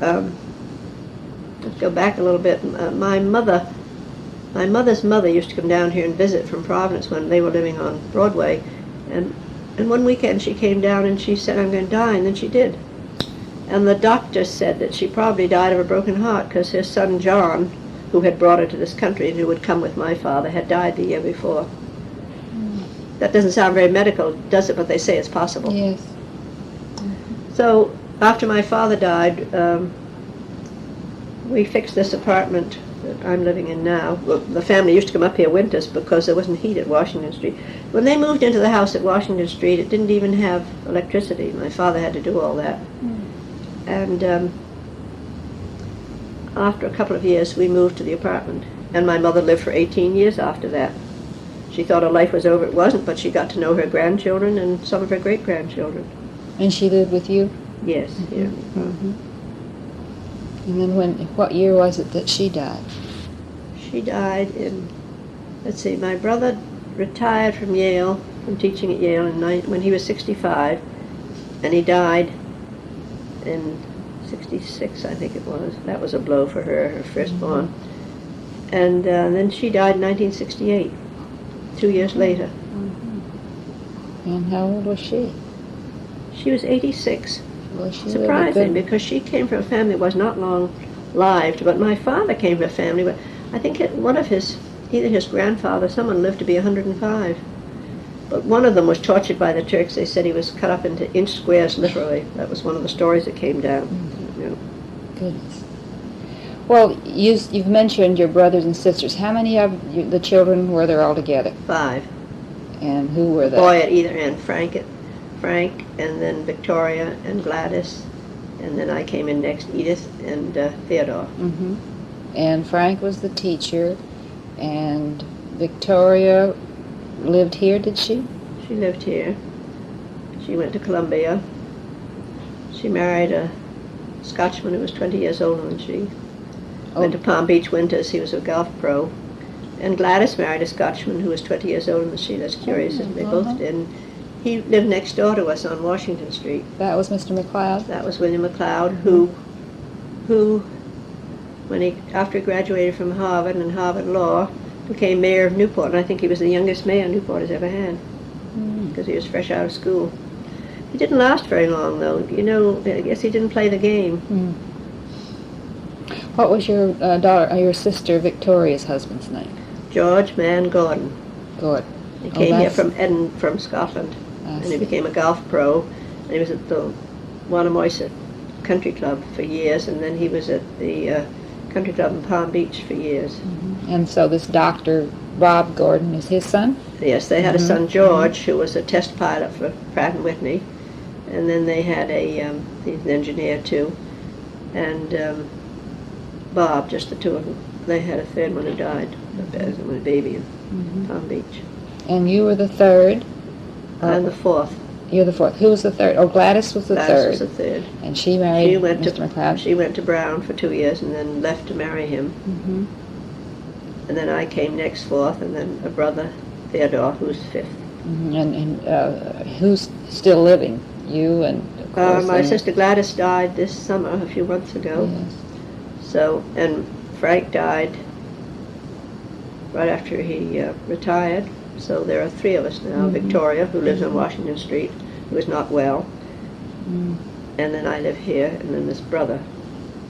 Let's go back a little bit. My mother's mother used to come down here and visit from Providence when they were living on Broadway, and one weekend she came down and she said, "I'm going to die," and then she did. And the doctor said that she probably died of a broken heart, because her son John, who had brought her to this country and who would come with my father, had died the year before. That doesn't sound very medical, does it? But they say it's possible. Yes. So after my father died, we fixed this apartment that I'm living in now. Well, the family used to come up here winters because there wasn't heat at Washington Street. When they moved into the house at Washington Street, it didn't even have electricity. My father had to do all that. And after a couple of years, we moved to the apartment. And my mother lived for 18 years after that. She thought her life was over. It wasn't, but she got to know her grandchildren and some of her great-grandchildren. And she lived with you? Yes, yeah. And then what year was it that she died? She died in, let's see, my brother retired from Yale, from teaching at Yale when he was 65, and he died in 66, I think it was. That was a blow for her firstborn. And then she died in 1968, 2 years later. And how old was she? She was 86. Well, she Surprising, because she came from a family that was not long-lived, but my father came from a family where I think either his grandfather, someone lived to be 105. But one of them was tortured by the Turks. They said he was cut up into inch squares, literally. That was one of the stories that came down. Goodness. Well, you've mentioned your brothers and sisters. How many of the children were there altogether? 5. And who were they? A boy at either end, Frank, and then Victoria and Gladys, and then I came in next, Edith and Theodore. And Frank was the teacher, and Victoria lived here, did she? She lived here. She went to Columbia. She married a Scotchman who was 20 years older than she. Went to Palm Beach winters. He was a golf pro. And Gladys married a Scotchman who was 20 years older than she. That's curious, isn't it? They both did. And he lived next door to us on Washington Street. That was Mr. McLeod? That was William McLeod, who after he graduated from Harvard and Harvard Law, became mayor of Newport. And I think he was the youngest mayor Newport has ever had, because he was fresh out of school. He didn't last very long, though. You know, I guess he didn't play the game. What was your your sister Victoria's husband's name? George Mann Gordon. Gordon. He came here from Scotland, and he became a golf pro. And he was at the Wannamoisa Country Club for years, and then he was at the Country Club in Palm Beach for years. And so this Dr. Bob Gordon is his son? Yes, they had a son, George, who was a test pilot for Pratt & Whitney. And then they had he's an engineer too. And Bob, just the two of them. They had a third one who died, with a baby in Palm Beach. And you were the third? I'm the fourth. You're the fourth. Who was the third? Oh, Gladys was the third. Gladys was the third. And she married Mr. McLeod? She went to Brown for 2 years and then left to marry him. Mm-hmm. And then I came next fourth, and then a brother, Theodore, who's fifth. Mm-hmm. And who's still living? You and, of course, my sister Gladys died this summer, a few months ago. Yes. So, and Frank died right after he retired. So there are three of us now. Mm-hmm. Victoria, who lives on Washington Street, who is not well. Mm-hmm. And then I live here, and then this brother.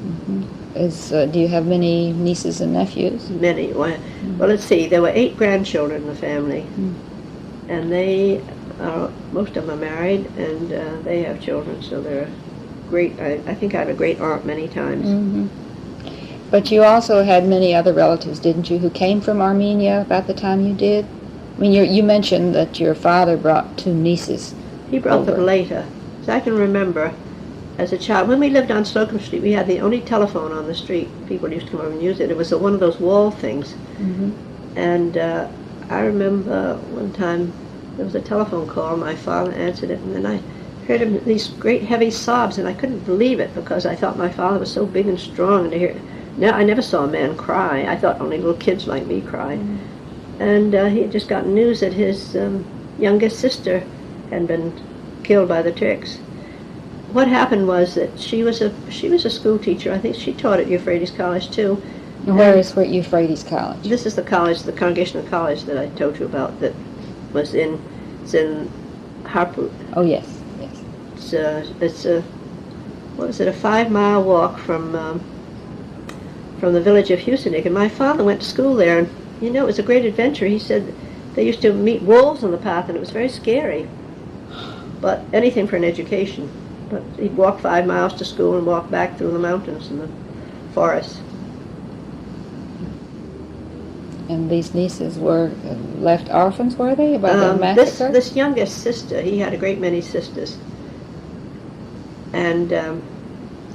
Mm-hmm. Do you have many nieces and nephews? Many. Well, let's see. There were 8 grandchildren in the family. Mm-hmm. And they, most of them are married, and they have children. So they're great. I think I have a great aunt many times. Mm-hmm. But you also had many other relatives, didn't you, who came from Armenia about the time you did? I mean, you mentioned that your father brought 2 nieces. He brought over. them later. So I can remember, as a child, when we lived on Slocum Street, we had the only telephone on the street. People used to come over and use it. It was one of those wall things. Mm-hmm. And I remember one time there was a telephone call. My father answered it, and then I heard him these great heavy sobs, and I couldn't believe it because I thought my father was so big and strong. And to hear, no, I never saw a man cry. I thought only little kids like me cry. Mm-hmm. And he had just gotten news that his youngest sister had been killed by the Turks. What happened was that she was a school teacher. I think she taught at Euphrates College too. And where is Euphrates College? This is the college, the Congregational College that I told you about. That was it's in Harput. Oh yes, yes. It's a what was it? A 5-mile walk from the village of Housatonic. And my father went to school there, and you know, it was a great adventure. He said they used to meet wolves on the path, and it was very scary. But anything for an education. But he'd walk 5 miles to school and walk back through the mountains and the forests. And these nieces were left orphans, were they, by the massacre? This youngest sister, he had a great many sisters. And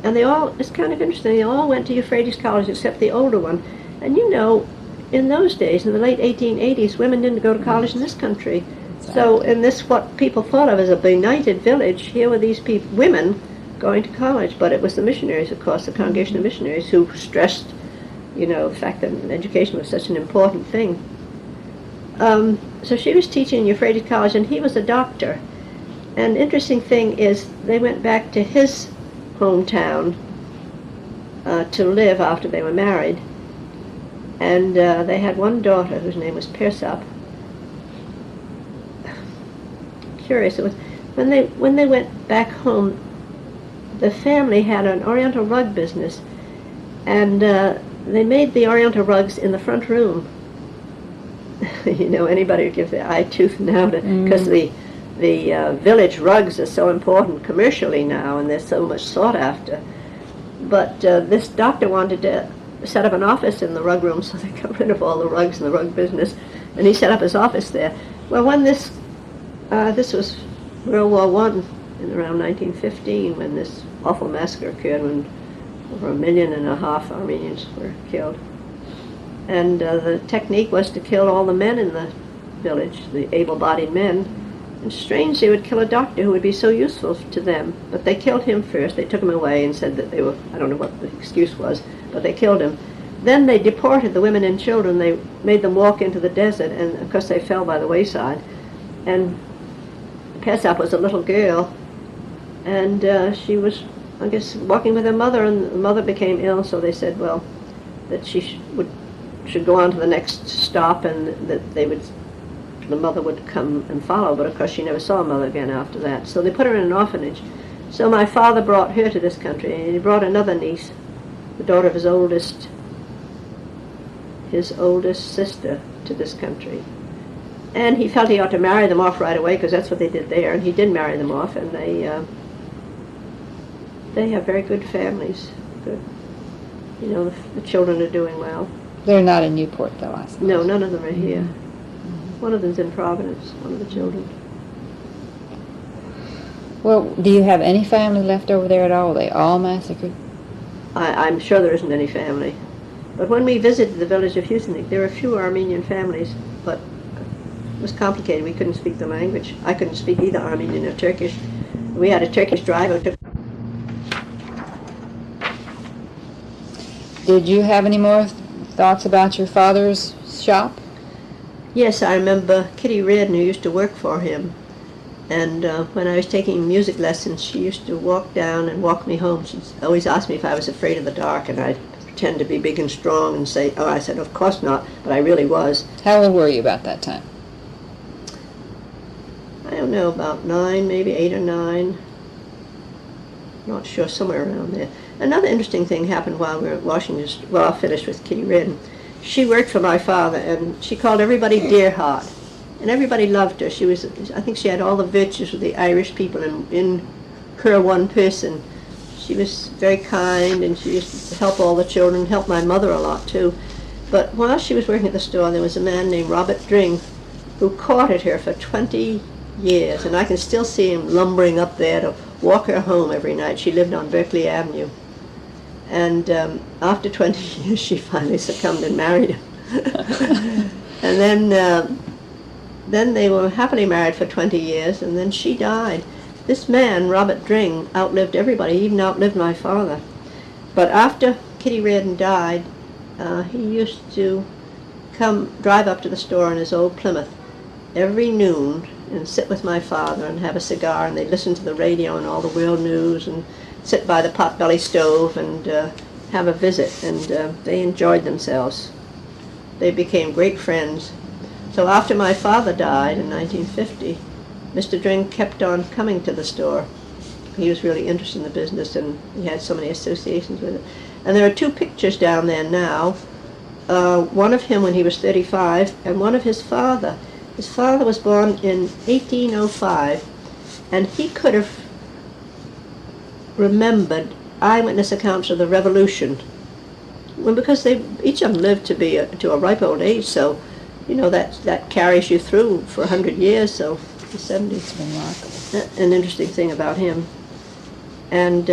they all, it's kind of interesting, they all went to Euphrates College except the older one. And you know, in those days, in the late 1880s, women didn't go to college in this country. Exactly. So in this, what people thought of as a benighted village, here were these women going to college. But it was the missionaries, of course, the Congregational missionaries, who stressed, you know, the fact that education was such an important thing. So she was teaching in Euphrates College, and he was a doctor. And interesting thing is, they went back to his hometown to live after they were married. And they had one daughter whose name was Persop. Curious, it was when they went back home, the family had an Oriental rug business, and they made the Oriental rugs in the front room. You know, anybody would give their eye tooth now because the village rugs are so important commercially now, and they're so much sought after. But this doctor wanted to set up an office in the rug room, so they got rid of all the rugs in the rug business, and he set up his office there. Well, when this was World War I, in around 1915, when this awful massacre occurred, when over 1.5 million Armenians were killed. And the technique was to kill all the men in the village, the able-bodied men. And strange, they would kill a doctor who would be so useful to them. But they killed him first. They took him away and said that they were, I don't know what the excuse was, but they killed him. Then they deported the women and children. They made them walk into the desert, and of course they fell by the wayside. And Pesach was a little girl, and she was, I guess, walking with her mother, and the mother became ill, so they said, well, that she should go on to the next stop, and that the mother would come and follow, but of course she never saw her mother again after that. So they put her in an orphanage. So my father brought her to this country, and he brought another niece, the daughter of his oldest sister, to this country. And he felt he ought to marry them off right away, because that's what they did there, and he did marry them off, and they have very good families. Good, you know, the children are doing well. They're not in Newport, though, I suppose. No, none of them are here. One of them's in Providence, one of the children. Well, do you have any family left over there at all? Are they all massacred? I'm sure there isn't any family. But when we visited the village of Housatonic, there were a few Armenian families, but was complicated. We couldn't speak the language. I couldn't speak either Armenian or Turkish. We had a Turkish driver who took. Did you have any more thoughts about your father's shop? Yes, I remember Kitty Reardon, who used to work for him. And when I was taking music lessons, she used to walk down and walk me home. She always asked me if I was afraid of the dark, and I'd pretend to be big and strong and say, oh, I said, of course not, but I really was. How old were you about that time? I don't know, about 9, maybe 8 or 9. Not sure, somewhere around there. Another interesting thing happened while we were at Washington, well, I finished with Kitty Reardon. She worked for my father, and she called everybody Dear Heart. And everybody loved her. She was, I think she had all the virtues of the Irish people in her one person. She was very kind, and she used to help all the children, help my mother a lot too. But while she was working at the store, there was a man named Robert Dring who courted her for 20 years, and I can still see him lumbering up there to walk her home every night. She lived on Bellevue Avenue. And after 20 years, she finally succumbed and married him. And then they were happily married for 20 years, and then she died. This man, Robert Dring, outlived everybody. He even outlived my father. But after Kitty Reardon died, he used to drive up to the store in his old Plymouth every noon and sit with my father and have a cigar, and they'd listen to the radio and all the world news and sit by the potbelly stove and have a visit, and they enjoyed themselves. They became great friends. So after my father died in 1950, Mr. Dring kept on coming to the store. He was really interested in the business, and he had so many associations with it. And there are 2 pictures down there now, one of him when he was 35, and one of his father. His father was born in 1805, and he could have remembered eyewitness accounts of the Revolution. Well, because each of them lived to a ripe old age, so you know that carries you through for 100 years. So the 70s. It's remarkable. An interesting thing about him, and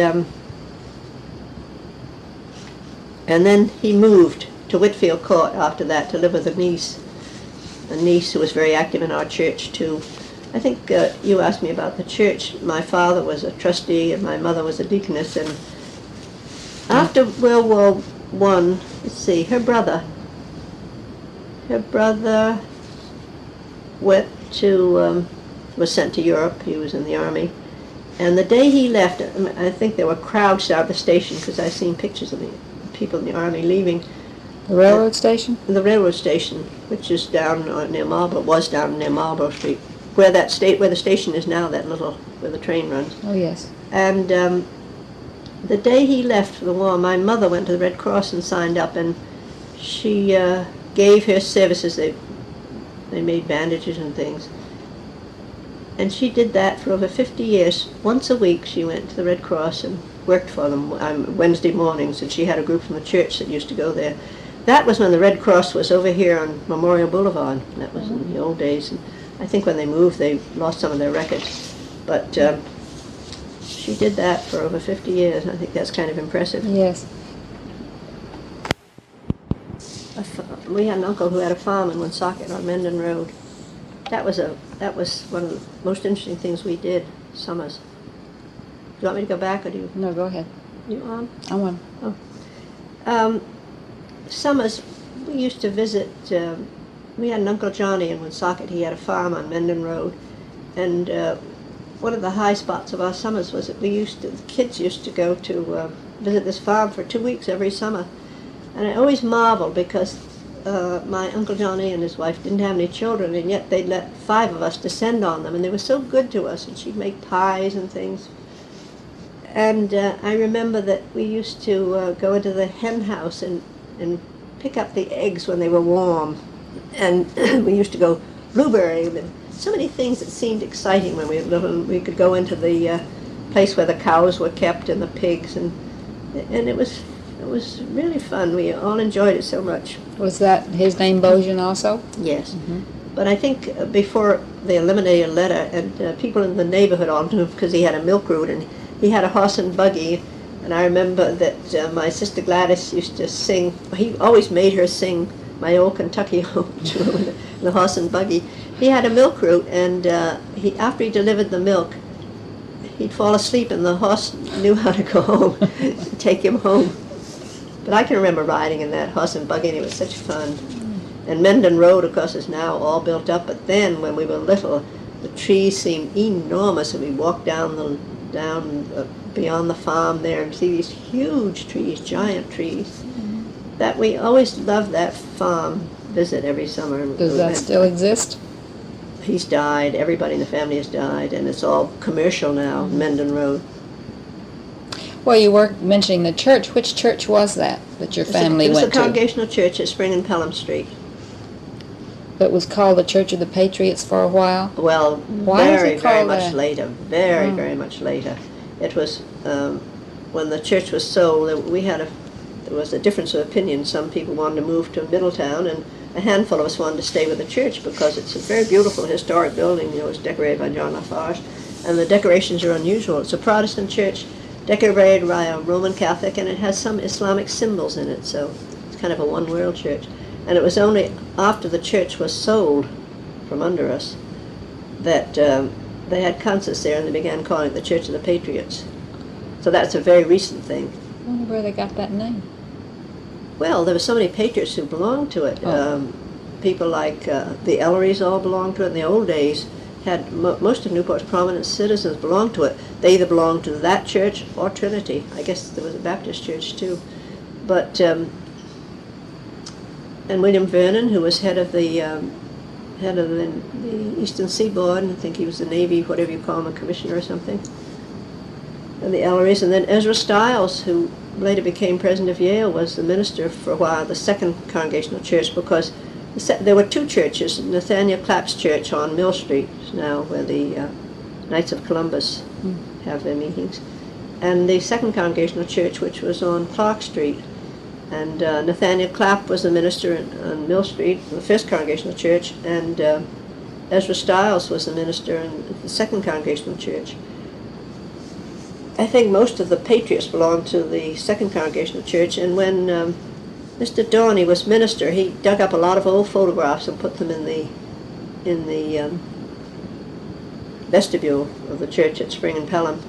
then he moved to Whitfield Court after that to live with a niece who was very active in our church too. I think you asked me about the church. My father was a trustee and my mother was a deaconess, and after World War I, let's see, her brother went to, was sent to Europe. He was in the army, and the day he left, I think there were crowds down the station, because I've seen pictures of the people in the army leaving. The railroad station? The railroad station, which is down near Marlborough, was down near Marlborough Street, where the station is now, where the train runs. Oh, yes. And the day he left for the war, my mother went to the Red Cross and signed up, and she gave her services. They made bandages and things. And she did that for over 50 years. Once a week she went to the Red Cross and worked for them Wednesday mornings, and she had a group from the church that used to go there. That was when the Red Cross was over here on Memorial Boulevard. That was in the old days. And I think when they moved, they lost some of their records. But she did that for over 50 years. I think that's kind of impressive. Yes. We had an uncle who had a farm in Woonsocket on Mendon Road. That was one of the most interesting things we did, summers. Do you want me to go back, or do you? No, go ahead. You on? I'm on. Oh. Summers, we used to visit, we had an Uncle Johnny in Woonsocket. He had a farm on Mendon Road, and one of the high spots of our summers was that the kids used to go to visit this farm for 2 weeks every summer. And I always marveled, because my Uncle Johnny and his wife didn't have any children, and yet they'd let 5 of us descend on them, and they were so good to us, and she'd make pies and things. And I remember that we used to go into the hen house and pick up the eggs when they were warm, and we used to go blueberrying, and so many things that seemed exciting when we were little. We could go into the place where the cows were kept and the pigs, and it was really fun. We all enjoyed it so much. Was that his name, Bozyan, also? Yes. Mm-hmm. But I think before they eliminated letter, and people in the neighborhood all knew, because he had a milk route, and he had a horse and buggy. And I remember that my sister Gladys used to sing. He always made her sing "My Old Kentucky Home" in the horse and buggy. He had a milk route, and after he delivered the milk, he'd fall asleep, and the horse knew how to go home, take him home. But I can remember riding in that horse and buggy, and it was such fun. And Mendon Road, of course, is now all built up, but then, when we were little, the trees seemed enormous, and we walked down beyond the farm there and see these huge trees, giant trees. That we always loved that farm visit every summer. Does that still exist? He's died. Everybody in the family has died, and it's all commercial now, Mendon Road. Well, you were mentioning the church. Which church was that your family went to? It was the Congregational Church at Spring and Pelham Street. It was called the Church of the Patriots for a while? Well, Why very, was it very called much that? later. Very much later. It was when the church was sold. There was a difference of opinion. Some people wanted to move to Middletown, and a handful of us wanted to stay with the church because it's a very beautiful historic building. It was decorated by John Lafarge, and the decorations are unusual. It's a Protestant church decorated by a Roman Catholic, and it has some Islamic symbols in it, so it's kind of a one-world church. And it was only after the church was sold from under us that they had concerts there, and they began calling it the Church of the Patriots. So that's a very recent thing. I wonder where they got that name. Well, there were so many patriots who belonged to it. Oh. People like the Ellerys all belonged to it. In the old days, had most of Newport's prominent citizens belonged to it. They either belonged to that church or Trinity. I guess there was a Baptist church too. But and William Vernon, who was head of the Eastern Seaboard, I think he was the Navy, whatever you call him, a commissioner or something. And the Ellerys, and then Ezra Stiles, who later became president of Yale, was the minister for a while, the Second Congregational Church, because there were two churches, Nathaniel Clapp's church on Mill Street now, where the Knights of Columbus have their meetings, and the Second Congregational Church, which was on Clark Street. And Nathaniel Clapp was the minister on Mill Street, the First Congregational Church, and Ezra Stiles was the minister in the Second Congregational Church. I think most of the patriots belonged to the Second Congregational Church, and when Mr. Dorney was minister, he dug up a lot of old photographs and put them in the vestibule of the church at Spring and Pelham.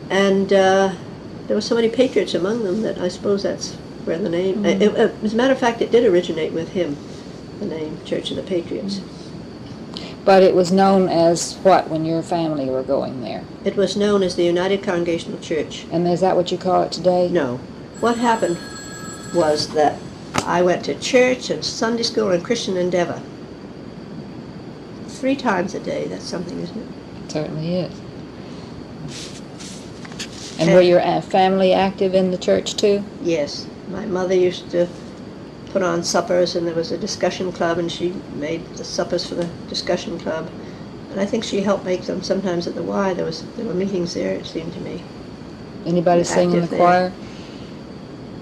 And there were so many patriots among them that I suppose that's where the name... as a matter of fact, it did originate with him, the name Church of the Patriots. But it was known as what when your family were going there? It was known as the United Congregational Church. And is that what you call it today? No. What happened was that I went to church and Sunday school and Christian Endeavor 3 times a day. That's something, isn't it? It certainly is. And were your family active in the church too? Yes. My mother used to put on suppers, and there was a discussion club, and she made the suppers for the discussion club. And I think she helped make them sometimes at the Y. There were meetings there, it seemed to me. Anybody sing in the Active choir?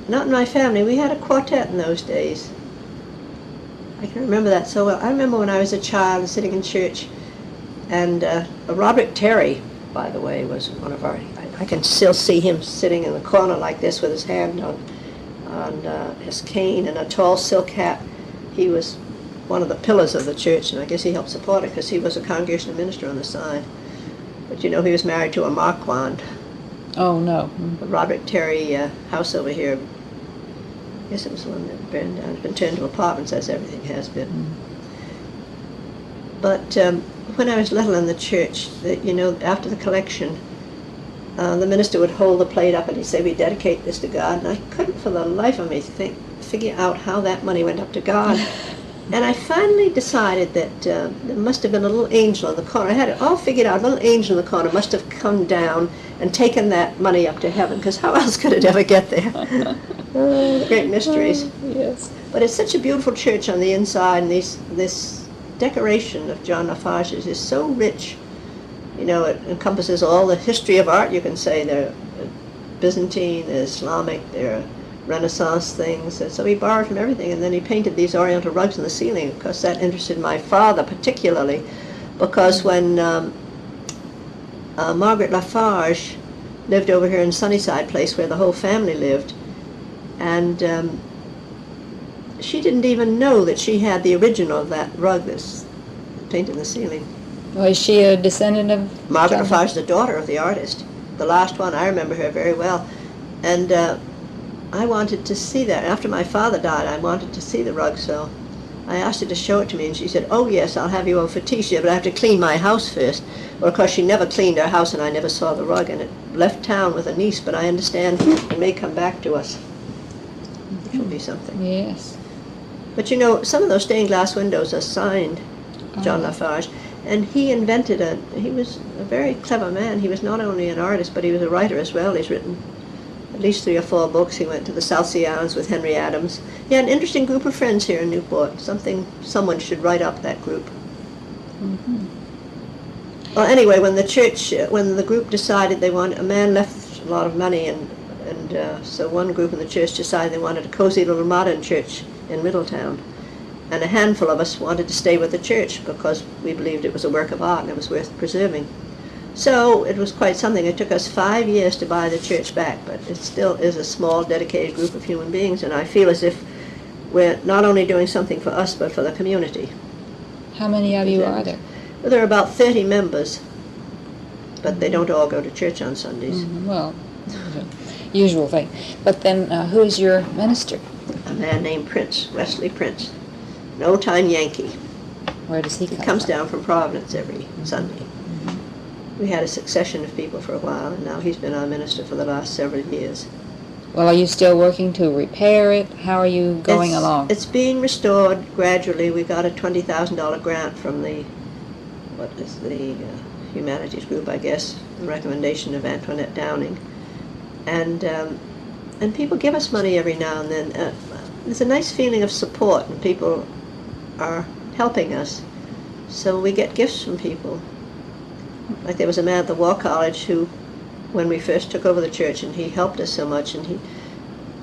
Not in my family. We had a quartet in those days. I can remember that so well. I remember when I was a child sitting in church, and Robert Terry, by the way, was one of our... I can still see him sitting in the corner like this with his hand on his cane and a tall silk hat. He was one of the pillars of the church, and I guess he helped support it because he was a congregational minister on the side. But you know, he was married to a Marquand. Oh, no. The Robert Terry house over here, I guess it was the one that burned down. It's been turned to apartments, as everything has been. But when I was little in the church, you know, after the collection, the minister would hold the plate up and he'd say, "We dedicate this to God." And I couldn't for the life of me figure out how that money went up to God. And I finally decided that there must have been a little angel in the corner. I had it all figured out. A little angel in the corner must have come down and taken that money up to heaven, because how else could it ever get there? Oh, the great mysteries. Yes. But it's such a beautiful church on the inside, and this decoration of John Lafarge's is so rich. You know, it encompasses all the history of art, you can say. They're Byzantine, they're Islamic, they're Renaissance things. So he borrowed from everything, and then he painted these oriental rugs in the ceiling. Of course, that interested my father particularly, because when Margaret Lafarge lived over here in Sunnyside Place, where the whole family lived, and she didn't even know that she had the original of that rug, this painted the ceiling. Well, is she a descendant of Margaret John? Lafarge is the daughter of the artist. The last one, I remember her very well. And I wanted to see that. After my father died, I wanted to see the rug, so I asked her to show it to me, and she said, "Oh yes, I'll have you over for tea," she said, "but I have to clean my house first." Well, of course, she never cleaned our house, and I never saw the rug, and it left town with a niece, but I understand it may come back to us. Which will be something. Yes. But you know, some of those stained glass windows are signed John Oh. Lafarge, and he was a very clever man. He was not only an artist, but he was a writer as well. He's written at least 3 or 4 books. He went to the South Sea Islands with Henry Adams. He had an interesting group of friends here in Newport. Someone should write up that group. Mm-hmm. Well, anyway, when the group decided a man left a lot of money, and so one group in the church decided they wanted a cozy little modern church in Middletown. And a handful of us wanted to stay with the church because we believed it was a work of art and it was worth preserving. So it was quite something. It took us 5 years to buy the church back, but it still is a small, dedicated group of human beings, and I feel as if we're not only doing something for us, but for the community. How many of you are there? Well, there are about 30 members, but they don't all go to church on Sundays. Mm-hmm. Well, usual thing. But then, who's your minister? A man named Prince, Wesley Prince, an old-time Yankee. Where does he come He comes from? down from Providence every Sunday. We had a succession of people for a while, and now he's been our minister for the last several years. Well, are you still working to repair it? How are you going along? It's being restored gradually. We got a $20,000 grant from the humanities group, I guess, the recommendation of Antoinette Downing. And people give us money every now and then. There's a nice feeling of support, and people are helping us. So we get gifts from people. Like there was a man at the War College who, when we first took over the church, and he helped us so much, and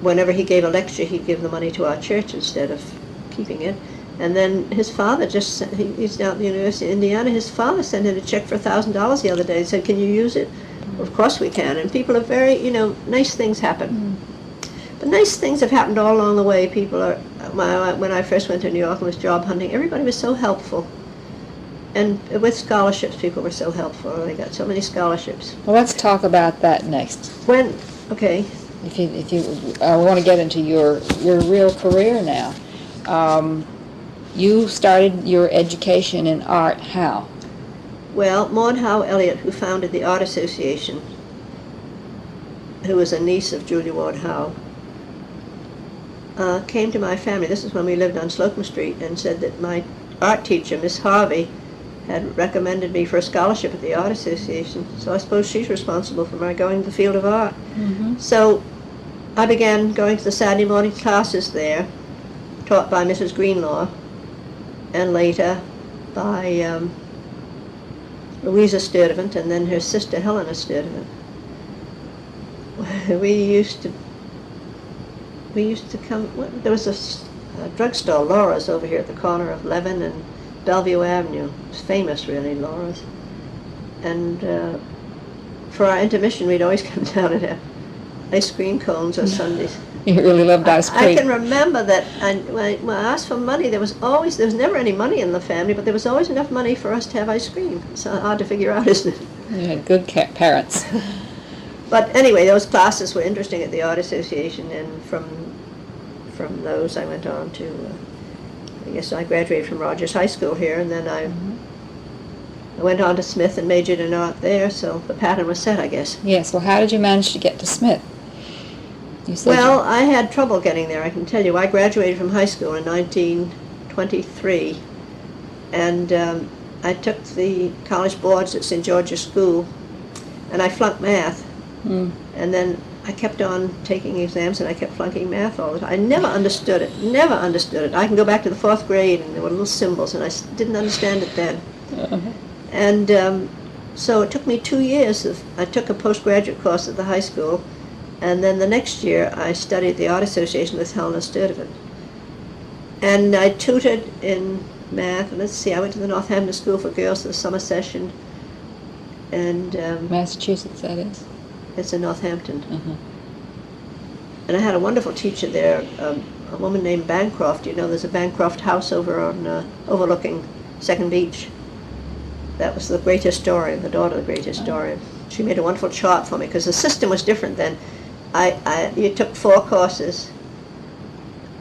whenever he gave a lecture, he'd give the money to our church instead of keeping it. And then his father he's down at the University of Indiana, his father sent him a check for $1,000 the other day and said, "Can you use it?" Well, of course we can. And people are very, nice things happen. But nice things have happened all along the way. When I first went to New York and was job hunting, everybody was so helpful. And with scholarships, people were so helpful. They got so many scholarships. Well, let's talk about that next. Okay. I want to get into your real career now. You started your education in art how? Well, Maud Howe Elliott, who founded the Art Association, who was a niece of Julia Ward Howe, came to my family. This is when we lived on Slocum Street, and said that my art teacher, Miss Harvey, had recommended me for a scholarship at the Art Association. So I suppose she's responsible for my going to the field of art. Mm-hmm. So I began going to the Saturday morning classes there, taught by Mrs. Greenlaw, and later by Louisa Sturdivant, and then her sister Helena Sturdivant. We used to come. There was a drugstore, Laura's, over here at the corner of Levin and Bellevue Avenue. It's famous, really, Laura's. And for our intermission, we'd always come down and have ice cream cones on Sundays. You really loved ice cream. I can remember that when I asked for money, there was never any money in the family, but there was always enough money for us to have ice cream. It's hard to figure out, isn't it? You had good parents. But anyway, those classes were interesting at the Art Association, and from those I went on to, I guess I graduated from Rogers High School here, and then I went on to Smith and majored in art there, so the pattern was set, I guess. Yes, well, how did you manage to get to Smith? Well, I had trouble getting there, I can tell you. I graduated from high school in 1923, and I took the college boards at St. George's School, and I flunked math. And then I kept on taking exams, and I kept flunking math all the time. I never understood it. I can go back to the 4th grade, and there were little symbols, and I didn't understand it then. And so it took me 2 years. I took a postgraduate course at the high school, and then the next year I studied the Art Association with Helena Sturdivant. And I tutored in math, and I went to the Northampton School for Girls for the summer session. And Massachusetts, that is. It's in Northampton. And I had a wonderful teacher there, a woman named Bancroft. There's a Bancroft house over on overlooking Second Beach. that was the great historian, the daughter of the great historian. She made a wonderful chart for me, because the system was different then. You took 4 courses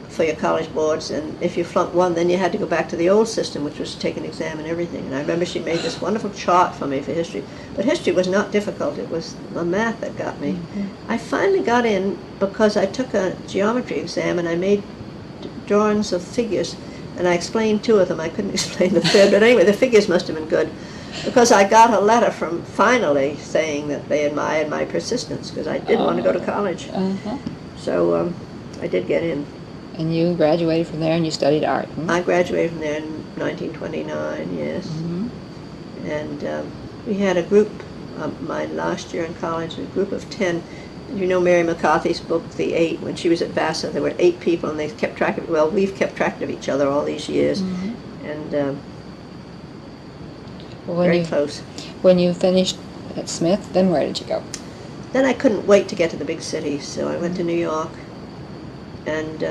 for your college boards, and if you flunked one, then you had to go back to the old system, which was to take an exam and everything. And I remember she made this wonderful chart for me for history. But history was not difficult. It was the math that got me. I finally got in because I took a geometry exam, and I made drawings of figures, and I explained 2 of them. I couldn't explain the third, but anyway, the figures must have been good, because I got a letter from finally saying that they admired my persistence, because I did want to go to college. So I did get in. And you graduated from there and you studied art? I graduated from there in 1929, yes. And we had a group, my last year in college, a group of 10. You know Mary McCarthy's book, The Eight? When she was at Vassar, there were 8 people, and they kept track of, well, we've kept track of each other all these years. And very close. When you finished at Smith, then where did you go? Then I couldn't wait to get to the big cities, so I went to New York, and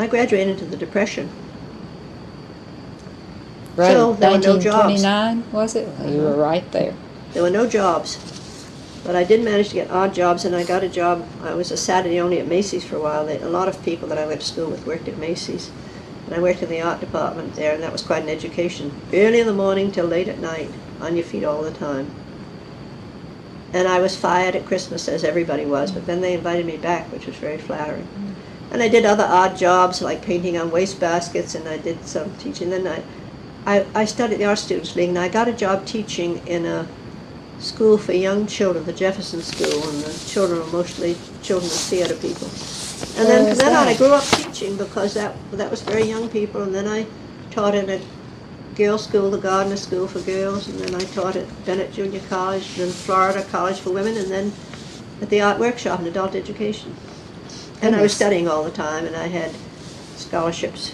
I graduated into the Depression. Right, so there were no jobs. 1929, was it? You were right there. There were no jobs, but I did manage to get odd jobs, and I got a job. I was a Saturday only at Macy's for a while. A lot of people that I went to school with worked at Macy's, and I worked in the art department there, and that was quite an education. Early in the morning till late at night, on your feet all the time. And I was fired at Christmas, as everybody was, but then they invited me back, which was very flattering. And I did other odd jobs, like painting on wastebaskets, and I did some teaching. Then I studied the Art Students League, and I got a job teaching in a school for young children, the Jefferson School, and the children were mostly children of theater people. And then from then on, I grew up teaching, because that was very young people, and then I taught in a girls' school, the Gardner School for girls, and then I taught at Bennett Junior College, and then Florida College for women, and then at the Art Workshop in adult education. And I was studying all the time, and I had scholarships.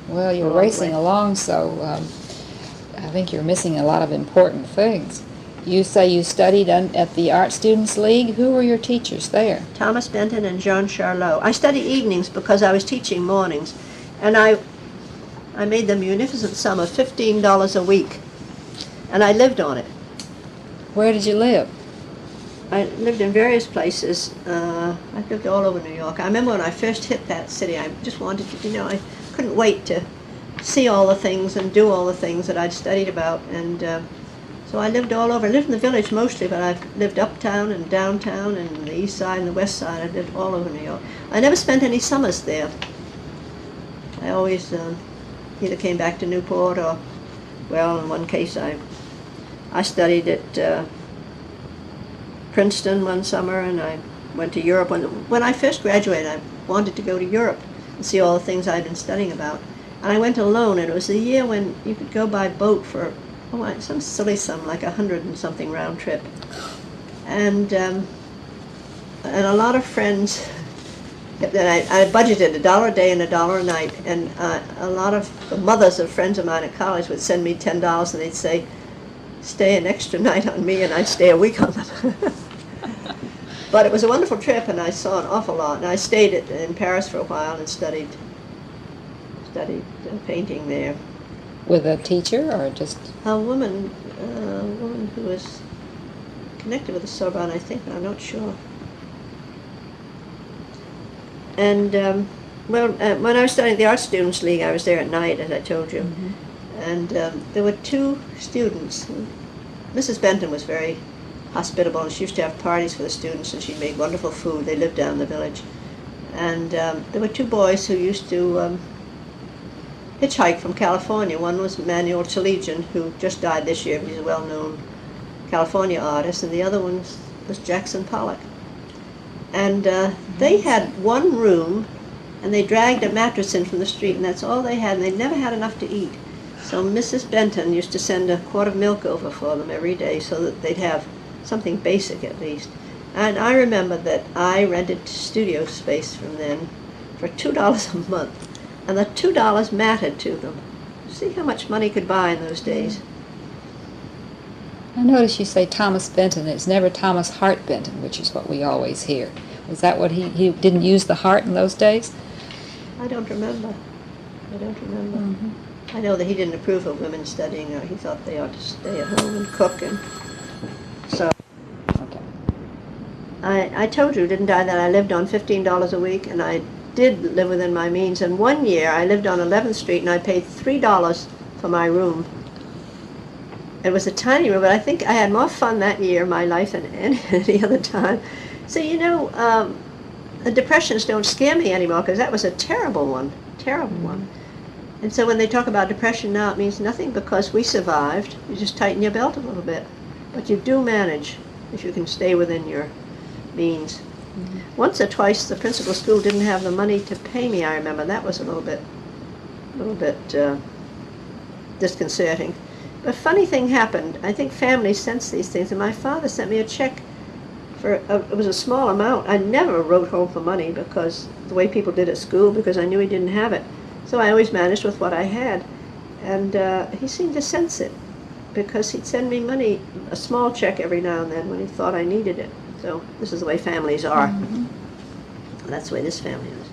Well, you're racing along, so I think you're missing a lot of important things. You say you studied at the Art Students League. Who were your teachers there? Thomas Benton and Jean Charlot. I studied evenings because I was teaching mornings, and I made the munificent sum of $15 a week, and I lived on it. Where did you live? I lived in various places. I lived all over New York. I remember when I first hit that city, I just wanted to, I couldn't wait to see all the things and do all the things that I'd studied about. And so I lived all over. I lived in the village mostly, but I've lived uptown and downtown and the east side and the west side. I lived all over New York. I never spent any summers there. I always either came back to Newport or, well, in one case I studied at Princeton one summer, and I went to Europe. When I first graduated, I wanted to go to Europe and see all the things I'd been studying about. And I went alone, and it was the year when you could go by boat for some silly sum, like 100 and something round trip. And a lot of friends, I budgeted $1 a day and $1 a night, and a lot of the mothers of friends of mine at college would send me $10, and they'd say, stay an extra night on me, and I'd stay a week on them. But it was a wonderful trip, and I saw an awful lot. And I stayed in Paris for a while and studied painting there. With a teacher, or just? A woman who was connected with the Sorbonne, I think, but I'm not sure. And when I was studying at the Art Students League, I was there at night, as I told you. And there were 2 students. Mrs. Benton was very hospitable, and she used to have parties for the students, and she made wonderful food. They lived down in the village. And there were 2 boys who used to hitchhike from California. One was Manuel Chaligian, who just died this year, but he's a well-known California artist, and the other one was Jackson Pollock. And they had one room, and they dragged a mattress in from the street, and that's all they had, and they never had enough to eat. So Mrs. Benton used to send a quart of milk over for them every day so that they'd have something basic at least. And I remember that I rented studio space from them for $2 a month, and the $2 mattered to them. See how much money could buy in those days. I notice you say Thomas Benton. It's never Thomas Hart Benton, which is what we always hear. Was that what he didn't use the heart in those days? I don't remember. I know that he didn't approve of women studying. He thought they ought to stay at home and cook. And so Okay. I told you, didn't I, that I lived on $15 a week, and I did live within my means. And one year I lived on 11th Street, and I paid $3 for my room. It was a tiny room, but I think I had more fun that year in my life than any other time. So, you know, the depressions don't scare me anymore, because that was a terrible one, terrible one. And so when they talk about depression now, it means nothing, because we survived. You just tighten your belt a little bit. But you do manage if you can stay within your means. Once or twice the principal school didn't have the money to pay me, I remember. That was a little bit disconcerting. But a funny thing happened. I think families sense these things, and my father sent me a check for, it was a small amount. I never wrote home for money, because the way people did at school, because I knew he didn't have it. So I always managed with what I had. And he seemed to sense it, because he'd send me money, a small check every now and then when he thought I needed it. So this is the way families are. That's the way this family is.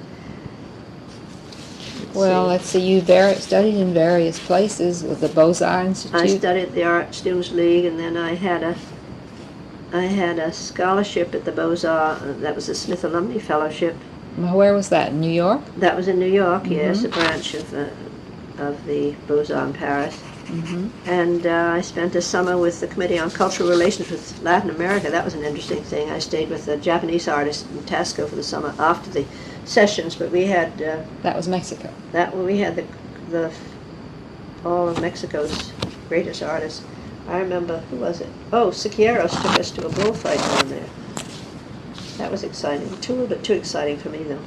Let's see, you studied in various places with the Bozyan Institute. I studied at the Art Students League, and then I had a scholarship at the Bozyan. That was the Smith Alumni Fellowship. Where was that? In New York? That was in New York, yes, a branch of the Bozyan Paris. And I spent a summer with the Committee on Cultural Relations with Latin America. That was an interesting thing. I stayed with a Japanese artist in Tasco for the summer after the sessions, but we had... that was Mexico. We had all of Mexico's greatest artists. I remember, who was it? Oh, Siqueiros took us to a bullfight down there. That was exciting. A little bit too exciting for me, though.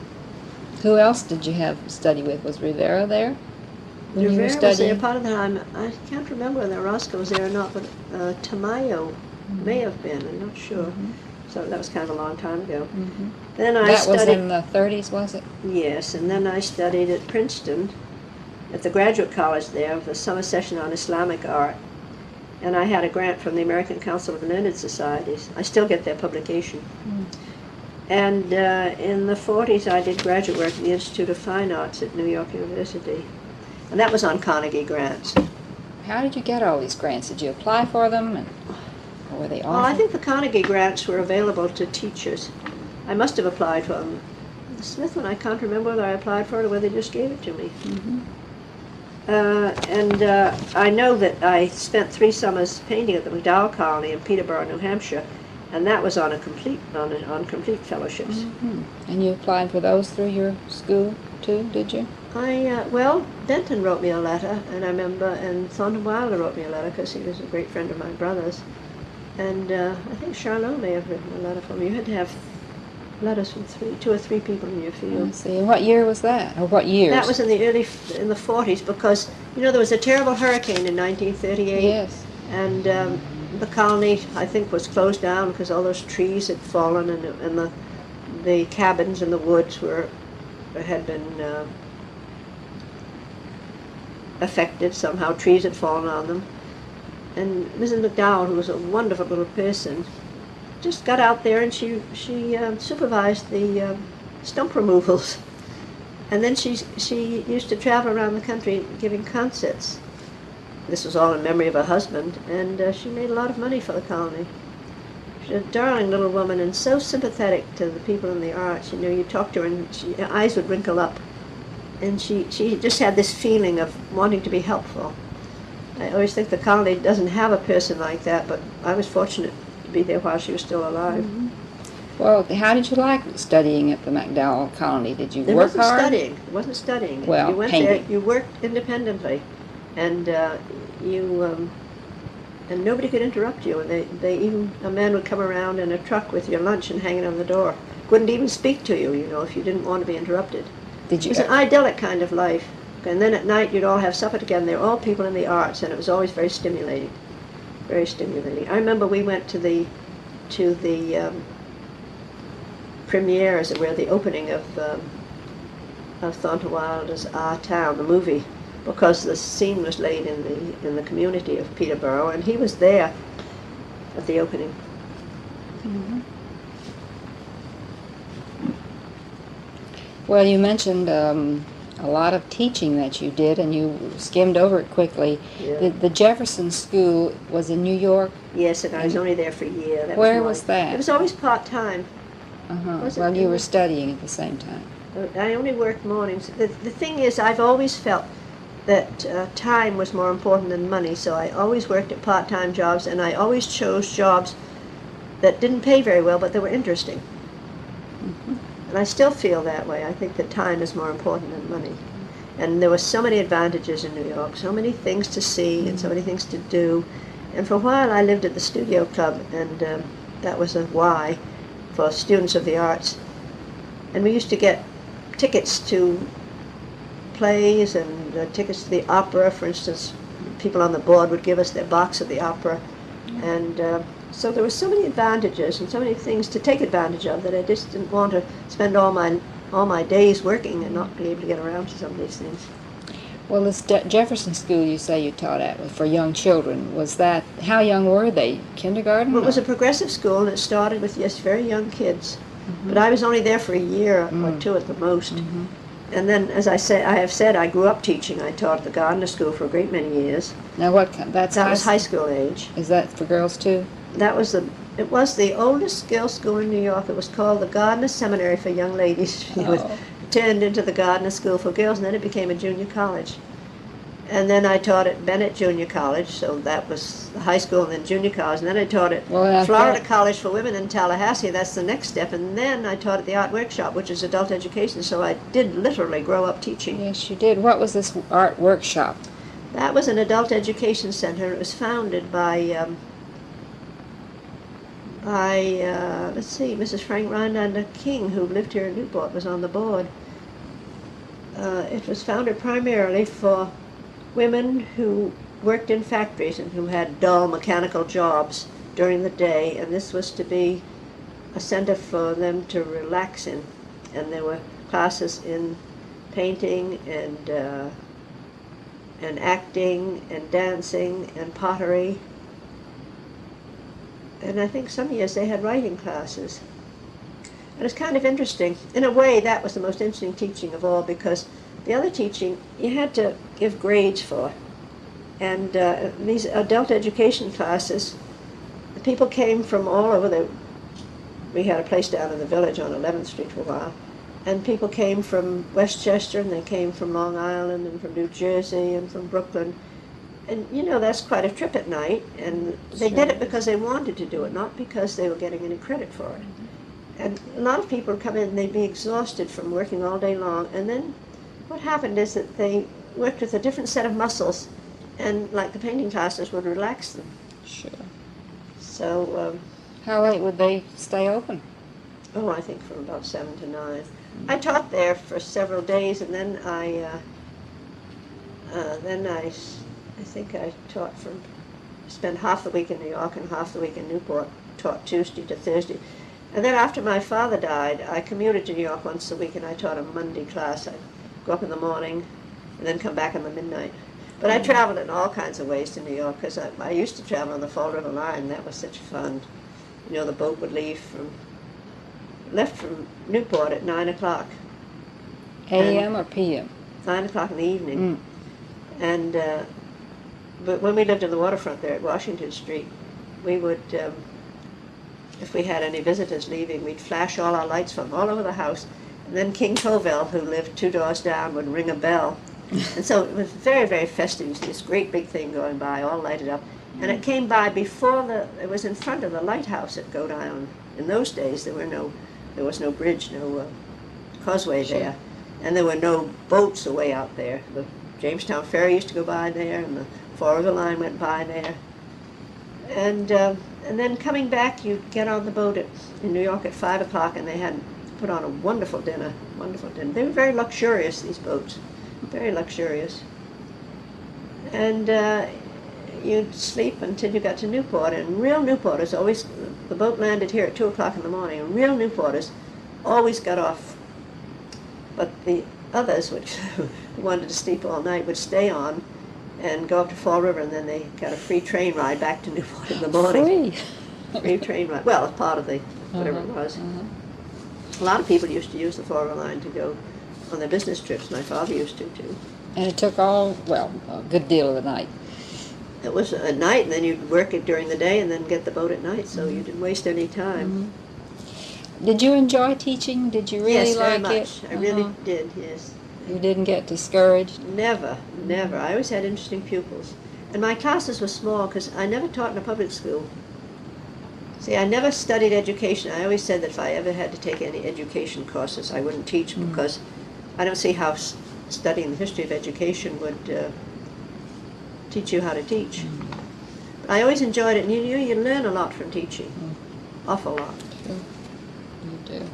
Who else did you have study with? Was Rivera there? When you were Rivera was there studying? part of the time. I can't remember whether Roscoe was there or not, but Tamayo may have been. I'm not sure. So that was kind of a long time ago. Then I That studied. was in the 30s, was it? Yes, and then I studied at Princeton, at the graduate college there, with a summer session on Islamic art. And I had a grant from the American Council of Learned Societies. I still get their publication. And in the 40s, I did graduate work at the Institute of Fine Arts at New York University. And that was on Carnegie grants. How did you get all these grants? Did you apply for them, or were they offered? Well, I think the Carnegie grants were available to teachers. I must have applied for them. The Smith one, I can't remember whether I applied for it or whether they just gave it to me. I know that I spent 3 summers painting at the McDowell Colony in Peterborough, New Hampshire, and that was on complete fellowships. And you applied for those through your school too, did you? Well, Denton wrote me a letter, and I remember, and Thornton Wilder wrote me a letter, because he was a great friend of my brother's. And I think Charlot may have written a letter for me. You had to have letters from 2 or 3 people in your field. I see. And what year was that? Or what years? That was in the 40s, because, you know, there was a terrible hurricane in 1938. Yes. And the colony, I think, was closed down because all those trees had fallen, and the cabins in the woods had been affected somehow. Trees had fallen on them. And Mrs. McDowell, who was a wonderful little person, just got out there and she supervised the stump removals. And then she used to travel around the country giving concerts. This was all in memory of her husband, and she made a lot of money for the colony. She was a darling little woman and so sympathetic to the people in the arts. You know, you talk to her and her eyes would wrinkle up. And she just had this feeling of wanting to be helpful. I always think the colony doesn't have a person like that, but I was fortunate to be there while she was still alive. Well, how did you like studying at the McDowell Colony? Did you work hard? It wasn't studying. Well, you went painting. there, you worked independently, and and nobody could interrupt you. And a man would come around in a truck with your lunch and hang it on the door. Wouldn't even speak to you, you know, if you didn't want to be interrupted. Did you? It was an idyllic kind of life. And then at night you'd all have supper together. They were all people in the arts, and it was always very stimulating. Very stimulating. I remember we went to the premiere, as it were, the opening of Thornton Wilder's Our Town, the movie, because the scene was laid in the community of Peterborough, and he was there at the opening. Well, you mentioned a lot of teaching that you did, and you skimmed over it quickly. Yeah. The Jefferson School was in New York. Yes, and I was only there for a year. Where was that? It was always part-time. Well, you were studying at the same time. I only worked mornings. The thing is, I've always felt that time was more important than money, so I always worked at part-time jobs, and I always chose jobs that didn't pay very well, but they were interesting. And I still feel that way. I think that time is more important than money. And there were so many advantages in New York, so many things to see and so many things to do. And for a while I lived at the Studio Club, and that was a Y for students of the arts. And we used to get tickets to plays and tickets to the opera. For instance, people on the board would give us their box of the opera. And so there were so many advantages and so many things to take advantage of that I just didn't want to spend all my days working and not be able to get around to some of these things. Well, this Jefferson School you say you taught at was for young children. Was that, how young were they? Kindergarten? Well, it was a progressive school, and it started with, yes, very young kids. But I was only there for a year or two at the most. And then, as I have said, I grew up teaching. I taught at the Gardner School for a great many years. Now, that was high school age. Is that for girls too? It was the oldest girls' school in New York. It was called the Gardner Seminary for Young Ladies. It was turned into the Gardner School for Girls, and then it became a junior college. And then I taught at Bennett Junior College, so that was the high school and then junior college. And then I taught at Florida College for Women in Tallahassee. That's the next step. And then I taught at the Art Workshop, which is adult education. So I did literally grow up teaching. Yes, you did. What was this Art Workshop? That was an adult education center. It was founded by let's see, Mrs. Frank Rylander King, who lived here in Newport, was on the board. It was founded primarily for women who worked in factories and who had dull mechanical jobs during the day, and this was to be a center for them to relax in. And there were classes in painting and acting and dancing and pottery. And I think some years they had writing classes. And it's kind of interesting. In a way, that was the most interesting teaching of all, because the other teaching you had to give grades for. And these adult education classes, the people came from all over. We had a place down in the village on 11th Street for a while. And people came from Westchester, and they came from Long Island, and from New Jersey, and from Brooklyn. And, you know, that's quite a trip at night. And they did it because they wanted to do it, not because they were getting any credit for it. And a lot of people would come in and they'd be exhausted from working all day long. And then what happened is that they worked with a different set of muscles, and like the painting classes would relax them. Sure. So how late would they stay open? Oh, I think from about 7 to 9. I taught there for several days, and then I think I taught spent half the week in New York and half the week in Newport. Taught Tuesday to Thursday. And then after my father died, I commuted to New York once a week, and I taught a Monday class. I'd go up in the morning and then come back in the midnight. But I traveled in all kinds of ways to New York, because I used to travel on the Fall River Line. That was such fun. You know, the boat would left from Newport at 9 o'clock. A.M. or P.M.? 9 o'clock in the evening. And but when we lived in the waterfront there at Washington Street, we would, if we had any visitors leaving, we'd flash all our lights from all over the house. And then King Covell, who lived 2 doors down, would ring a bell. And so it was very, very festive. You see this great big thing going by, all lighted up. And it came by before it was in front of the lighthouse at Goat Island. In those days, there was no bridge, no causeway there. And there were no boats away out there. The Jamestown Ferry used to go by there, and the Fall River Line went by there. And then coming back, you'd get on the boat in New York at 5 o'clock, and they had put on a wonderful dinner, wonderful dinner. They were very luxurious, these boats, very luxurious. And you'd sleep until you got to Newport, and real Newporters always, the boat landed here at 2 o'clock in the morning, and real Newporters always got off. But the others, which who wanted to sleep all night, would stay on and go up to Fall River, and then they got a free train ride back to Newport in the morning. Free train ride. Well, it's part of the, whatever it was. A lot of people used to use the Fall River Line to go on their business trips. My father used to, too. And it took a good deal of the night. It was at night, and then you'd work it during the day and then get the boat at night, so you didn't waste any time. Mm-hmm. Did you enjoy teaching? Did you really like it? Yes, very much. I really did, yes. You didn't get discouraged? Never, never. I always had interesting pupils. And my classes were small because I never taught in a public school. See, I never studied education. I always said that if I ever had to take any education courses, I wouldn't teach because I don't see how studying the history of education would teach you how to teach. I always enjoyed it, and you learn a lot from teaching. Awful lot. Sure. You do.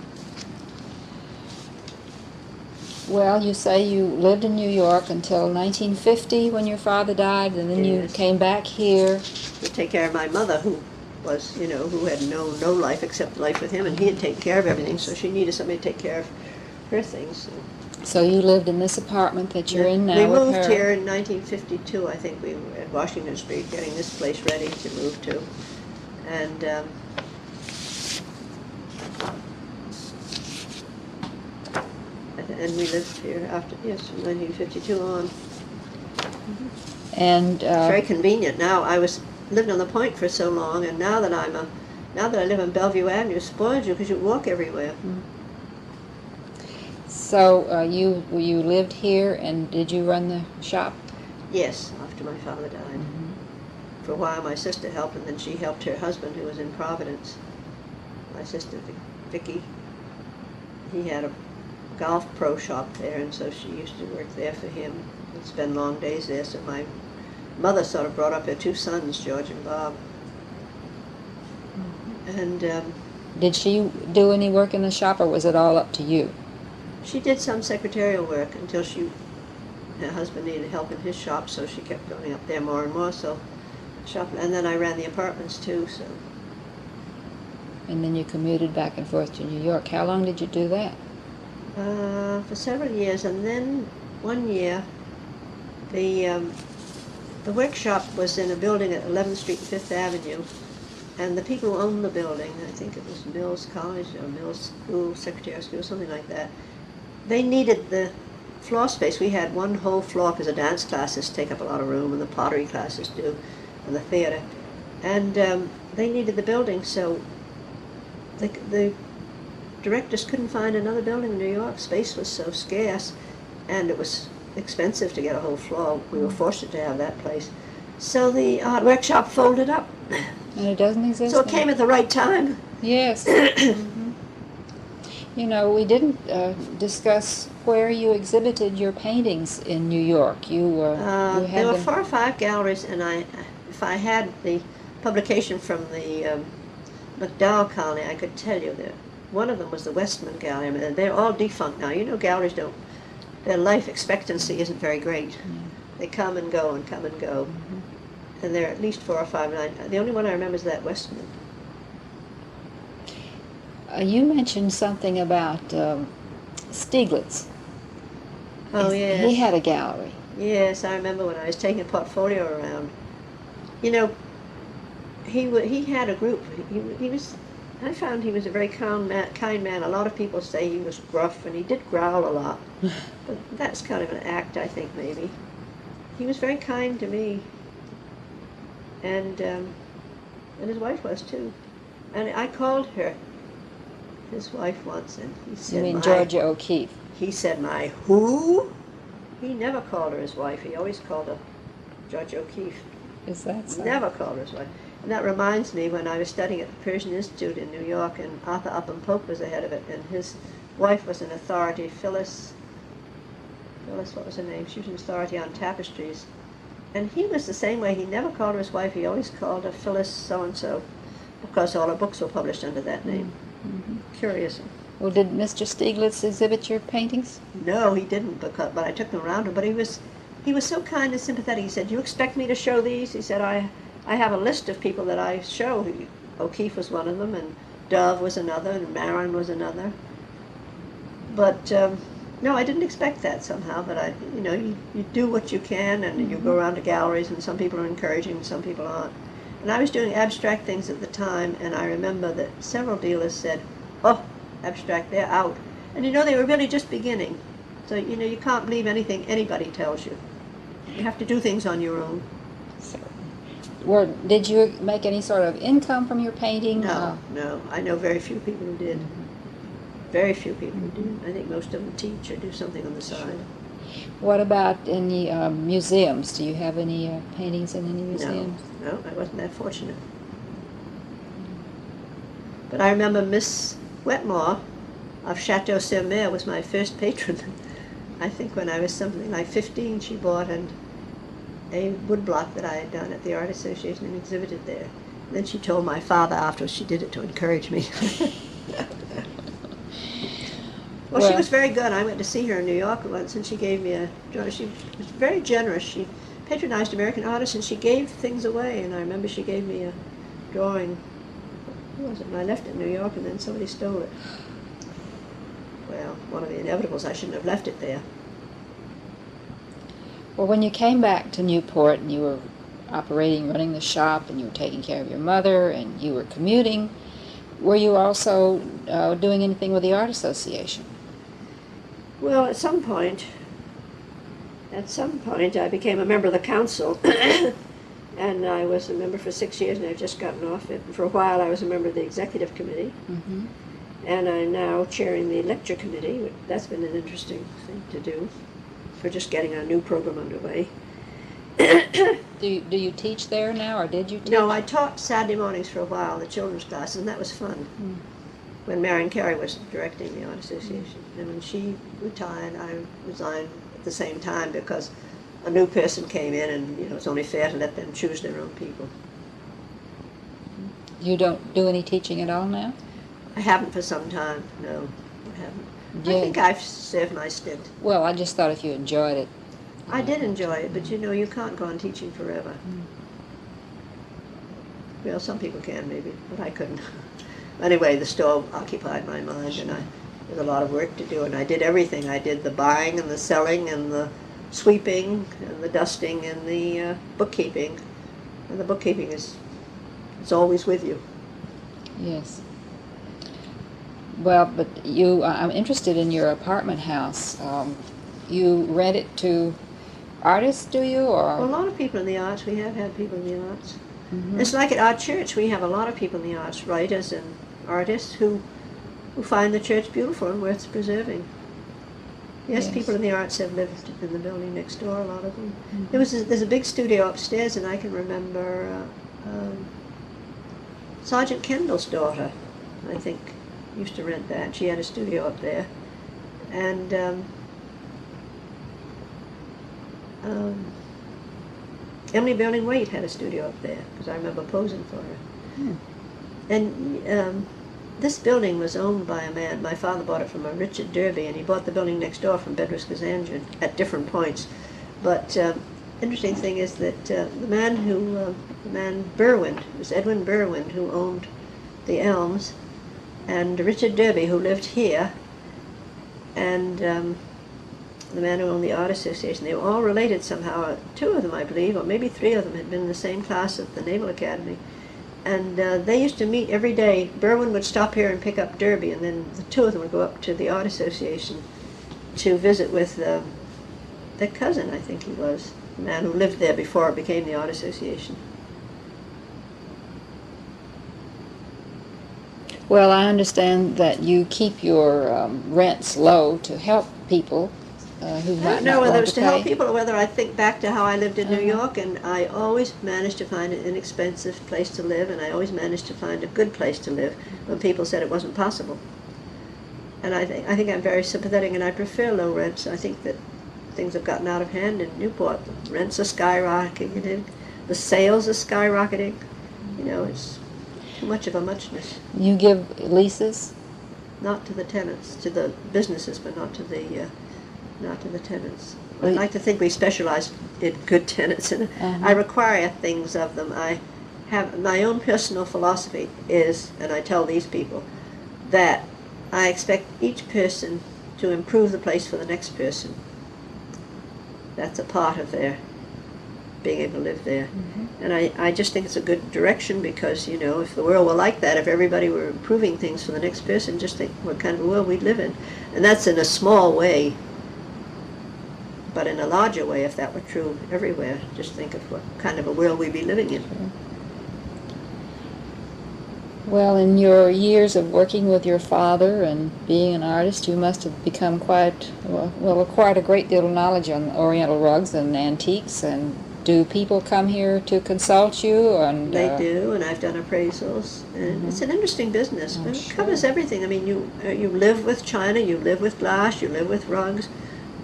Well, you say you lived in New York until 1950 when your father died, and then you came back here. To take care of my mother, who was, who had no life except life with him, and he had taken care of everything, so she needed somebody to take care of her things. So you lived in this apartment that you're in now with her? We moved here in 1952, I think. We were at Washington Street getting this place ready to move to. And we lived here after, yes, from 1952 on. And very convenient. Now I lived on the Point for so long, and now that I live on Bellevue Avenue, it spoils you because you walk everywhere. So you lived here, and did you run the shop? Yes, after my father died. For a while my sister helped, and then she helped her husband, who was in Providence. My sister, Vicky, he had a golf pro shop there, and so she used to work there for him and spend long days there. So my mother sort of brought up her two sons, George and Bob. And did she do any work in the shop, or was it all up to you? She did some secretarial work until her husband needed help in his shop, so she kept going up there more and more. So shop, and then I ran the apartments too. So. And then you commuted back and forth to New York. How long did you do that? For several years, and then one year, the workshop was in a building at 11th Street and 5th Avenue, and the people who owned the building, I think it was Mills College or Mills School, Secretarial School, something like that, they needed the floor space. We had one whole floor because the dance classes take up a lot of room, and the pottery classes do, and the theater, and they needed the building, so the directors couldn't find another building in New York. Space was so scarce, and it was expensive to get a whole floor. We were fortunate to have that place. So the art workshop folded up. And it doesn't exist So it now? came at the right time. Yes. You know, we didn't discuss where you exhibited your paintings in New York. You had there were them... 4 or 5 galleries, and if I had the publication from the McDowell Colony, I could tell you that one of them was the Westman Gallery. I mean, they're all defunct now. You know, galleries their life expectancy isn't very great. They come and go and come and go. And there are at least 4 or 5. The only one I remember is that Westman. You mentioned something about Stieglitz. Oh, yes. He had a gallery. Yes, I remember when I was taking a portfolio around. You know, he had a group. I found he was a very kind man. A lot of people say he was gruff, and he did growl a lot. But that's kind of an act, I think, maybe. He was very kind to me. And his wife was, too. And I called her, his wife, once, and he said, You mean Georgia O'Keeffe? He said, my who? He never called her his wife. He always called her George O'Keeffe. Is that so? Never called her his wife. And that reminds me when I was studying at the Persian Institute in New York, and Arthur Upham Pope was the head of it, and his wife was an authority, Phyllis, what was her name? She was an authority on tapestries. And he was the same way. He never called her his wife. He always called her Phyllis so-and-so, because all her books were published under that name. Curious. Well, did Mr. Stieglitz exhibit your paintings? No, he didn't, but I took them around him. But he was so kind and sympathetic. He said, you expect me to show these? He said, I have a list of people that I show. O'Keeffe was one of them, and Dove was another, and Marin was another. But no, I didn't expect that somehow. But you do what you can, and you go around to galleries, and some people are encouraging, and some people aren't. And I was doing abstract things at the time, and I remember that several dealers said, "Oh, abstract, they're out." And they were really just beginning. So, you can't believe anything anybody tells you. You have to do things on your own. Did you make any sort of income from your painting? No. I know very few people who did. Very few people who did. I think most of them teach or do something on the side. What about any museums? Do you have any paintings in any museums? No, I wasn't that fortunate. But I remember Miss Wetmore of Chateau Sur-Mer was my first patron. I think when I was something like 15, she bought a woodblock that I had done at the Art Association and exhibited there. And then she told my father afterwards she did it to encourage me. Well, she was very good. I went to see her in New York once, and she gave me she was very generous. She patronized American artists, and she gave things away. And I remember she gave me a drawing. Who was it? And I left it in New York, and then somebody stole it. Well, one of the inevitables, I shouldn't have left it there. Well, when you came back to Newport and you were running the shop, and you were taking care of your mother, and you were commuting, were you also doing anything with the Art Association? Well, at some point, I became a member of the council, and I was a member for 6 years, and I've just gotten off it. And for a while, I was a member of the executive committee, and I'm now chairing the lecture committee. That's been an interesting thing to do for just getting a new program underway. Do you teach there now, or did you teach? No, I taught Saturday mornings for a while, the children's classes, and that was fun. When Marion Carey was directing the Art Association. And when she retired, I resigned at the same time because a new person came in, and it's only fair to let them choose their own people. You don't do any teaching at all now? I haven't for some time, no, I haven't. I think I've served my stint. Well, I just thought if you enjoyed it. I did enjoy it, but you can't go on teaching forever. Well, some people can maybe, but I couldn't. Anyway, the store occupied my mind, and there was a lot of work to do, and I did everything. I did the buying and the selling and the sweeping and the dusting and the bookkeeping. And the bookkeeping is always with you. Yes. Well, but I'm interested in your apartment house. You rent it to artists, do you? Or well, a lot of people in the arts. We have had people in the arts. It's like at our church. We have a lot of people in the arts, writers and artists who find the church beautiful and worth preserving. Yes, people in the arts have lived in the building next door, a lot of them. There's a big studio upstairs, and I can remember Sergeant Kendall's daughter, I think, used to rent that. She had a studio up there. And Emily Berling Waite had a studio up there, because I remember posing for her. And this building was owned by a man. My father bought it from a Richard Derby, and he bought the building next door from Bedros Kazanjian at different points. But interesting thing is that the man Berwind, it was Edwin Berwind who owned the Elms, and Richard Derby, who lived here, and the man who owned the Art Association. They were all related somehow. Two of them, I believe, or maybe three of them, had been in the same class at the Naval Academy. And they used to meet every day. Berwin would stop here and pick up Derby, and then the two of them would go up to the Art Association to visit with their cousin, I think he was, the man who lived there before it became the Art Association. Well, I understand that you keep your rents low to help people who might know not whether want it's to to help pay. people or whether I think back to how I lived in New York, and I always managed to find an inexpensive place to live, and I always managed to find a good place to live when people said it wasn't possible. And I think I'm very sympathetic, and I prefer low rents. I think that things have gotten out of hand in Newport. The rents are skyrocketing, the sales are skyrocketing. It's too much of a muchness. You give leases? Not to the tenants, to the businesses, but not to the tenants. I'd like to think we specialize in good tenants, and I require things of them. I have my own personal philosophy is, and I tell these people, that I expect each person to improve the place for the next person. That's a part of their being able to live there. And I just think it's a good direction, because, if the world were like that, if everybody were improving things for the next person, just think what kind of a world we'd live in. And that's in a small way. but in a larger way, if that were true everywhere, just think of what kind of a world we'd be living in. Well, in your years of working with your father and being an artist, you must have become acquired a great deal of knowledge on Oriental rugs and antiques. And do people come here to consult you? And they do, and I've done appraisals, and it's an interesting business. But it covers everything. I mean, you live with china, you live with glass, you live with rugs,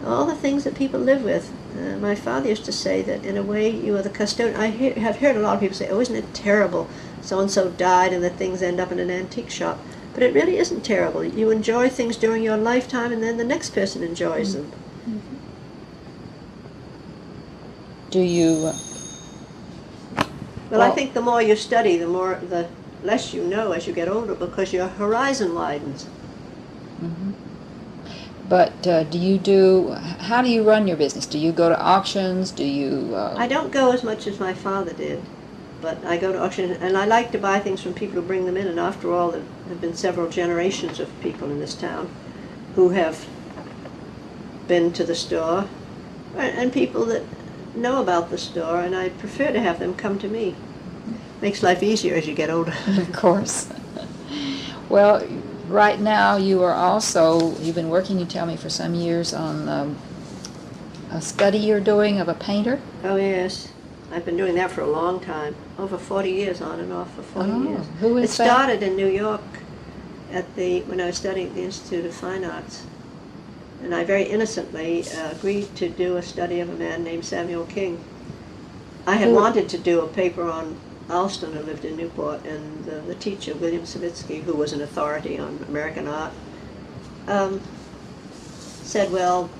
all the things that people live with. My father used to say that in a way you are the custodian. I have heard a lot of people say, "Oh, isn't it terrible? So-and-so died and the things end up in an antique shop." But it really isn't terrible. You enjoy things during your lifetime, and then the next person enjoys them. Do you... Well, I think the more you study, the less you know as you get older, because your horizon widens. But how do you run your business? Do you go to auctions? Do you... I don't go as much as my father did, but I go to auctions, and I like to buy things from people who bring them in, and after all, there have been several generations of people in this town who have been to the store, and people that know about the store, and I prefer to have them come to me. Makes life easier as you get older. Of course. Well, right now you've been working, you tell me, for some years on a study you're doing of a painter? Oh, yes. I've been doing that for a long time, over 40 years, on and off for 40 years. Who is that? It started in New York when I was studying at the Institute of Fine Arts. And I very innocently agreed to do a study of a man named Samuel King. I had wanted to do a paper on Alston, who lived in Newport, and the teacher, William Savitsky, who was an authority on American art, said, well,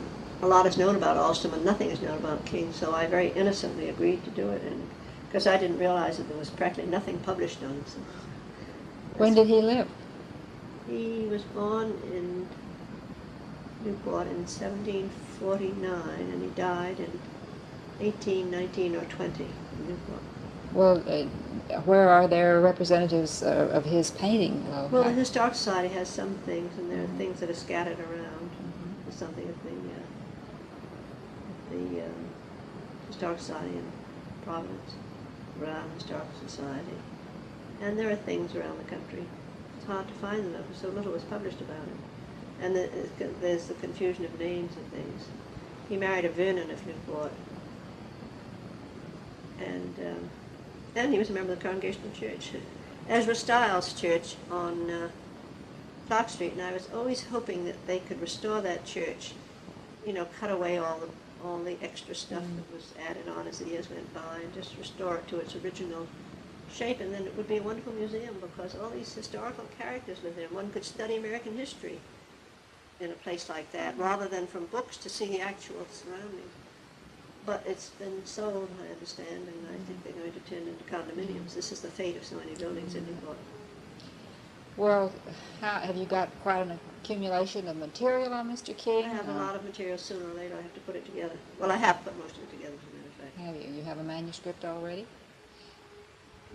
a lot is known about Alston, but nothing is known about King, so I very innocently agreed to do it, and because I didn't realize that there was practically nothing published on him. So when did he live? He was born in Newport in 1749, and he died in 1819 or 20 in Newport. Well, where are there representatives of his painting? Well, the Historical Society has some things, and there are things that are scattered around. There's something of the Historical Society in Providence, Rhode Island Historical Society, and there are things around the country. It's hard to find them, because so little was published about him. And there's the confusion of names and things. He married a Vernon of Newport, and he was a member of the Congregational Church, Ezra Stiles' church on Slocum Street, and I was always hoping that they could restore that church, cut away all the extra stuff that was added on as the years went by, and just restore it to its original shape, and then it would be a wonderful museum, because all these historical characters live there. One could study American history in a place like that, rather than from books to see the actual surroundings. But it's been sold, I understand, and I think they're going to turn into condominiums. This is the fate of so many buildings in Newport. Well, have you got quite an accumulation of material on Mr. King? I have a lot of material. Sooner or later I have to put it together. Well, I have put most of it together, as a matter of fact. Have you? You have a manuscript already?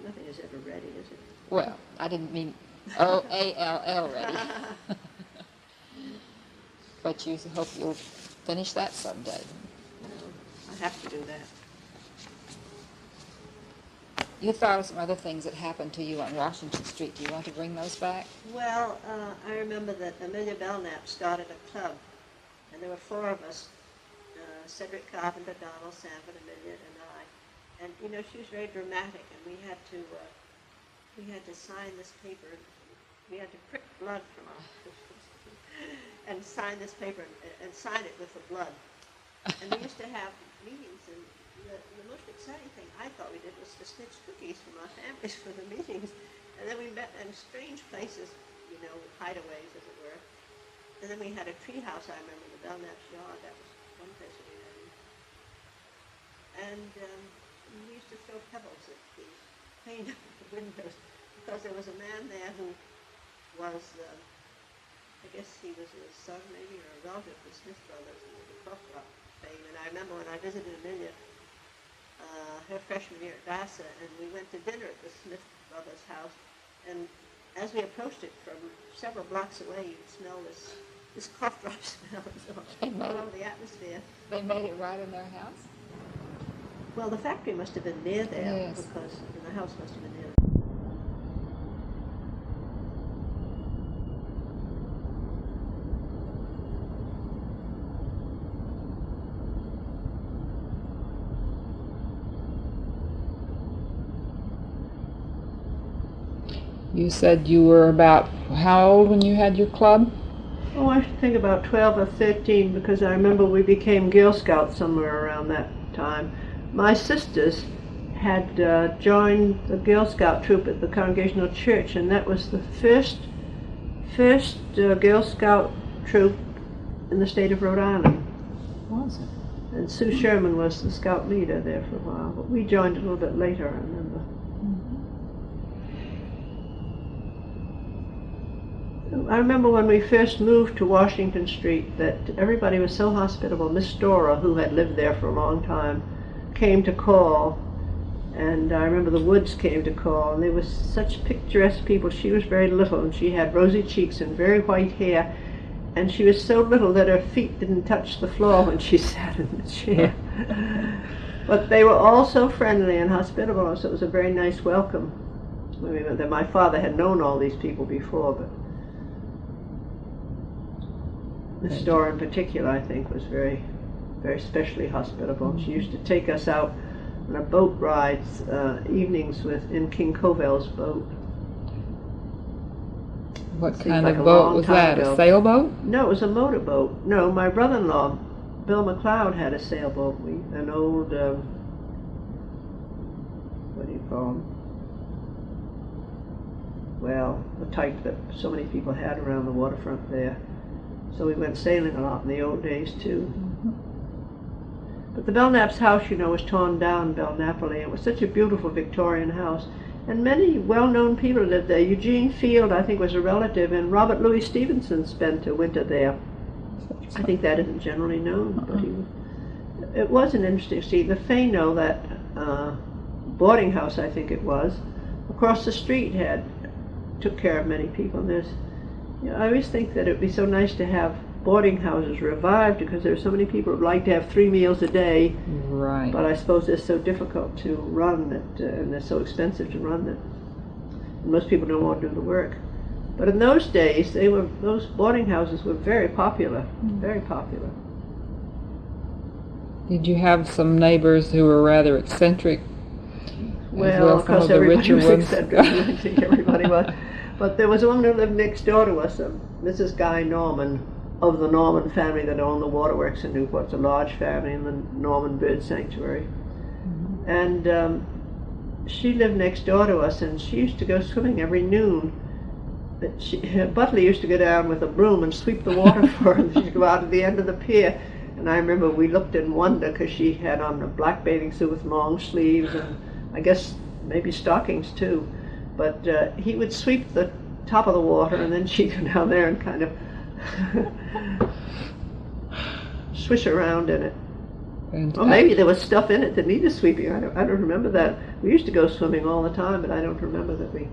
Nothing is ever ready, is it? Well, I didn't mean O-A-L-L ready. But you hope you'll finish that someday. I have to do that. You thought of some other things that happened to you on Washington Street. Do you want to bring those back? Well, I remember that Amelia Belknap started a club, and there were four of us, Cedric Carpenter, Donald Sanford, Amelia, and I. And, she was very dramatic, and we had to sign this paper. We had to prick blood from our and sign this paper and sign it with the blood. And we used to have meetings, and the most exciting thing I thought we did was to snitch cookies from our families for the meetings. And then we met in strange places, hideaways, as it were. And then we had a tree house, I remember, in the Belknap's yard. That was one place that we met in. And we used to throw pebbles at the pane of the windows, because there was a man there who was, I guess he was a son maybe, or a relative of the Smith brothers, and the Cross Rock fame. And I remember when I visited Amelia, her freshman year at Vassar, and we went to dinner at the Smith brothers' house, and as we approached it from several blocks away, you'd smell this this cough drop smell all over the atmosphere. They made it right in their house? Well, the factory must have been near there, Yes. because the house must have been near. You said you were about how old when you had your club? Oh, I think about 12 or 13, because I remember we became Girl Scouts somewhere around that time. My sisters had joined the Girl Scout troop at the Congregational Church, and that was the first Girl Scout troop in the state of Rhode Island. Was it? And Sue Sherman was the scout leader there for a while, but we joined a little bit later, I remember. I remember when we first moved to Washington Street that everybody was so hospitable. Miss Dora, who had lived there for a long time, came to call, and I remember the Woods came to call, and they were such picturesque people. She was very little, and she had rosy cheeks and very white hair, and she was so little that her feet didn't touch the floor when she sat in the chair. But they were all so friendly and hospitable, so it was a very nice welcome. I mean, that my father had known all these people before, but Miss Dora in particular, I think, was very, very especially hospitable. She used to take us out on a boat rides, evenings in King Covell's boat. What Seems kind like of a boat long was time that? ago. A sailboat? No, it was a motorboat. No, my brother-in-law, Bill McLeod, had a sailboat. An old, what do you call them? Well, the type that so many people had around the waterfront there. So we went sailing a lot in the old days, too. But the Belknap's house, you know, was torn down, Belknapoli. It was such a beautiful Victorian house. And many well-known people lived there. Eugene Field, I think, was a relative, and Robert Louis Stevenson spent a winter there. I think that isn't generally known, but it was an interesting see. The Fano, that boarding house, I think it was, across the street took care of many people. And I always think that it would be so nice to have boarding houses revived, because there are so many people who like to have 3 meals a day. Right. But I suppose they're so difficult to run and they're so expensive to run that most people don't want to do the work. But in those days, those boarding houses were very popular, very popular. Did you have some neighbors who were rather eccentric? Well, of some course, of the everybody richer was ones? eccentric. I think everybody was. But there was a woman who lived next door to us, Mrs. Guy Norman, of the Norman family that owned the waterworks in Newport. It's a large family in the Norman Bird Sanctuary. And she lived next door to us, and she used to go swimming every noon. Butler used to go down with a broom and sweep the water for her. She'd go out at the end of the pier. And I remember we looked in wonder, because she had on a black bathing suit with long sleeves, and I guess maybe stockings too. But he would sweep the top of the water, and then she'd go down there and kind of swish around in it. Or maybe there was stuff in it that needed sweeping. I don't remember that. We used to go swimming all the time, but I don't remember that we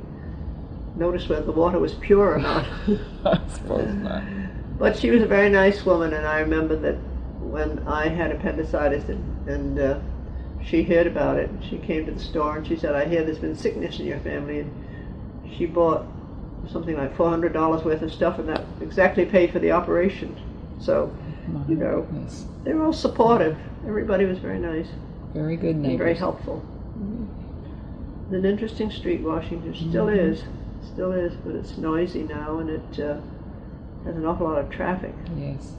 noticed whether the water was pure or not. I suppose not. But she was a very nice woman, and I remember that when I had appendicitis and she heard about it, she came to the store and she said, "I hear there's been sickness in your family," and she bought something like $400 worth of stuff, and that exactly paid for the operation. So, you know, they were all supportive. Everybody was very nice. Very good neighbors. And very helpful. It's an interesting street, Washington. Still is, but it's noisy now, and it has an awful lot of traffic. Yes.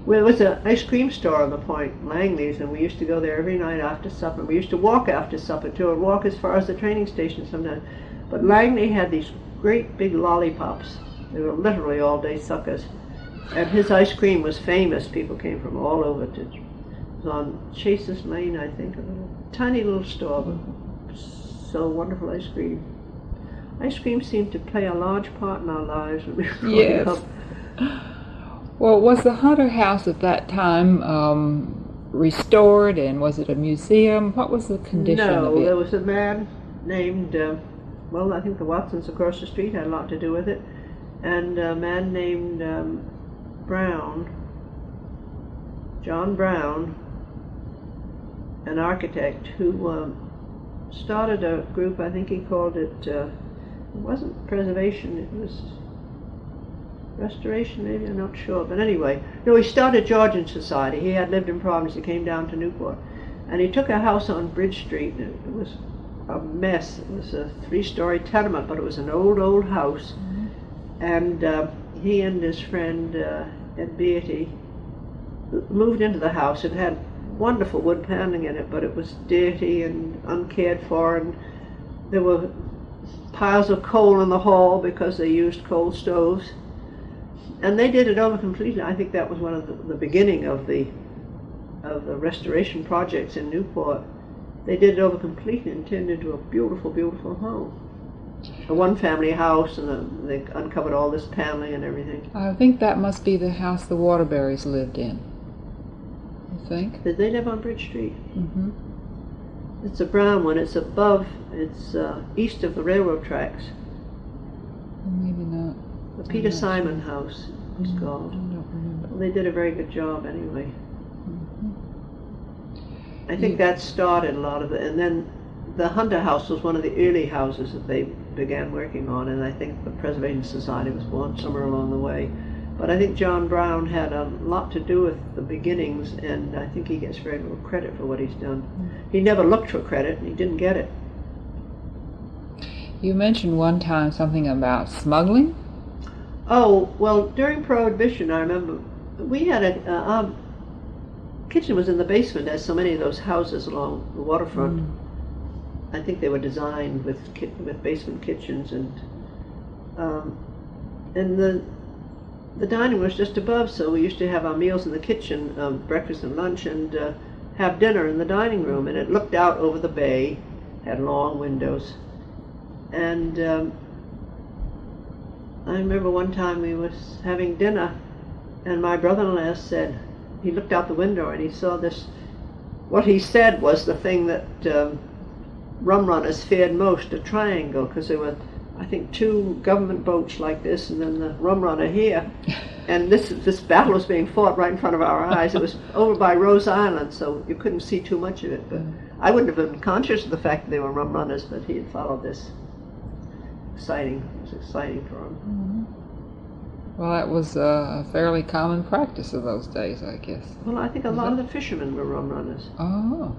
Well, there was an ice cream store on the point, Langley's, and we used to go there every night after supper. We used to walk after supper too, and walk as far as the training station sometimes. But Langley had these great big lollipops. They were literally all-day suckers. And his ice cream was famous. People came from all over to. It was on Chase's Lane, I think, a tiny little store, but so wonderful ice cream. Ice cream seemed to play a large part in our lives when we were growing up. Well, was the Hunter House at that time restored, and was it a museum? What was the condition of it? No, there was a man named, I think the Watsons across the street had a lot to do with it, and a man named John Brown, an architect who started a group. I think he called it, it wasn't preservation, it was restoration maybe, I'm not sure. But anyway, no, he started Georgian Society. He had lived in Providence, he came down to Newport. And he took a house on Bridge Street, and it was a mess. It was a 3-story tenement, but it was an old house. And he and his friend Ed Beatty moved into the house. It had wonderful wood paneling in it, but it was dirty and uncared for, and there were piles of coal in the hall because they used coal stoves. And they did it over completely. I think that was one of the beginning of the restoration projects in Newport. They did it over completely and turned into a beautiful, beautiful home. A one-family house, and they uncovered all this paneling and everything. I think that must be the house the Waterburys lived in. You think? Did they live on Bridge Street? Mm-hmm. It's a brown one. It's above, it's east of the railroad tracks. Maybe not. The Peter Simon House was called. I don't remember. Well, they did a very good job anyway. Mm-hmm. I think that started a lot of it. And then the Hunter House was one of the early houses that they began working on, and I think the Preservation Society was born somewhere along the way. But I think John Brown had a lot to do with the beginnings, and I think he gets very little credit for what he's done. He never looked for credit, and he didn't get it. You mentioned one time something about smuggling? Oh, well, during Prohibition, I remember we had our kitchen was in the basement, as so many of those houses along the waterfront. I think they were designed with basement kitchens, and the dining room was just above, so we used to have our meals in the kitchen, breakfast and lunch, and have dinner in the dining room, and it looked out over the bay, had long windows. And I remember one time we was having dinner, and my brother-in-law said, he looked out the window and he saw this, what he said was the thing that rum runners feared most, a triangle, because there were, I think, 2 government boats like this, and then the rum runner here. And this battle was being fought right in front of our eyes. It was over by Rose Island, so you couldn't see too much of it. But I wouldn't have been conscious of the fact that they were rum runners, but he had followed this. Exciting. It was exciting for him. Mm-hmm. Well, that was a fairly common practice of those days, I guess. Well, I think a lot of the fishermen were rum runners. Oh.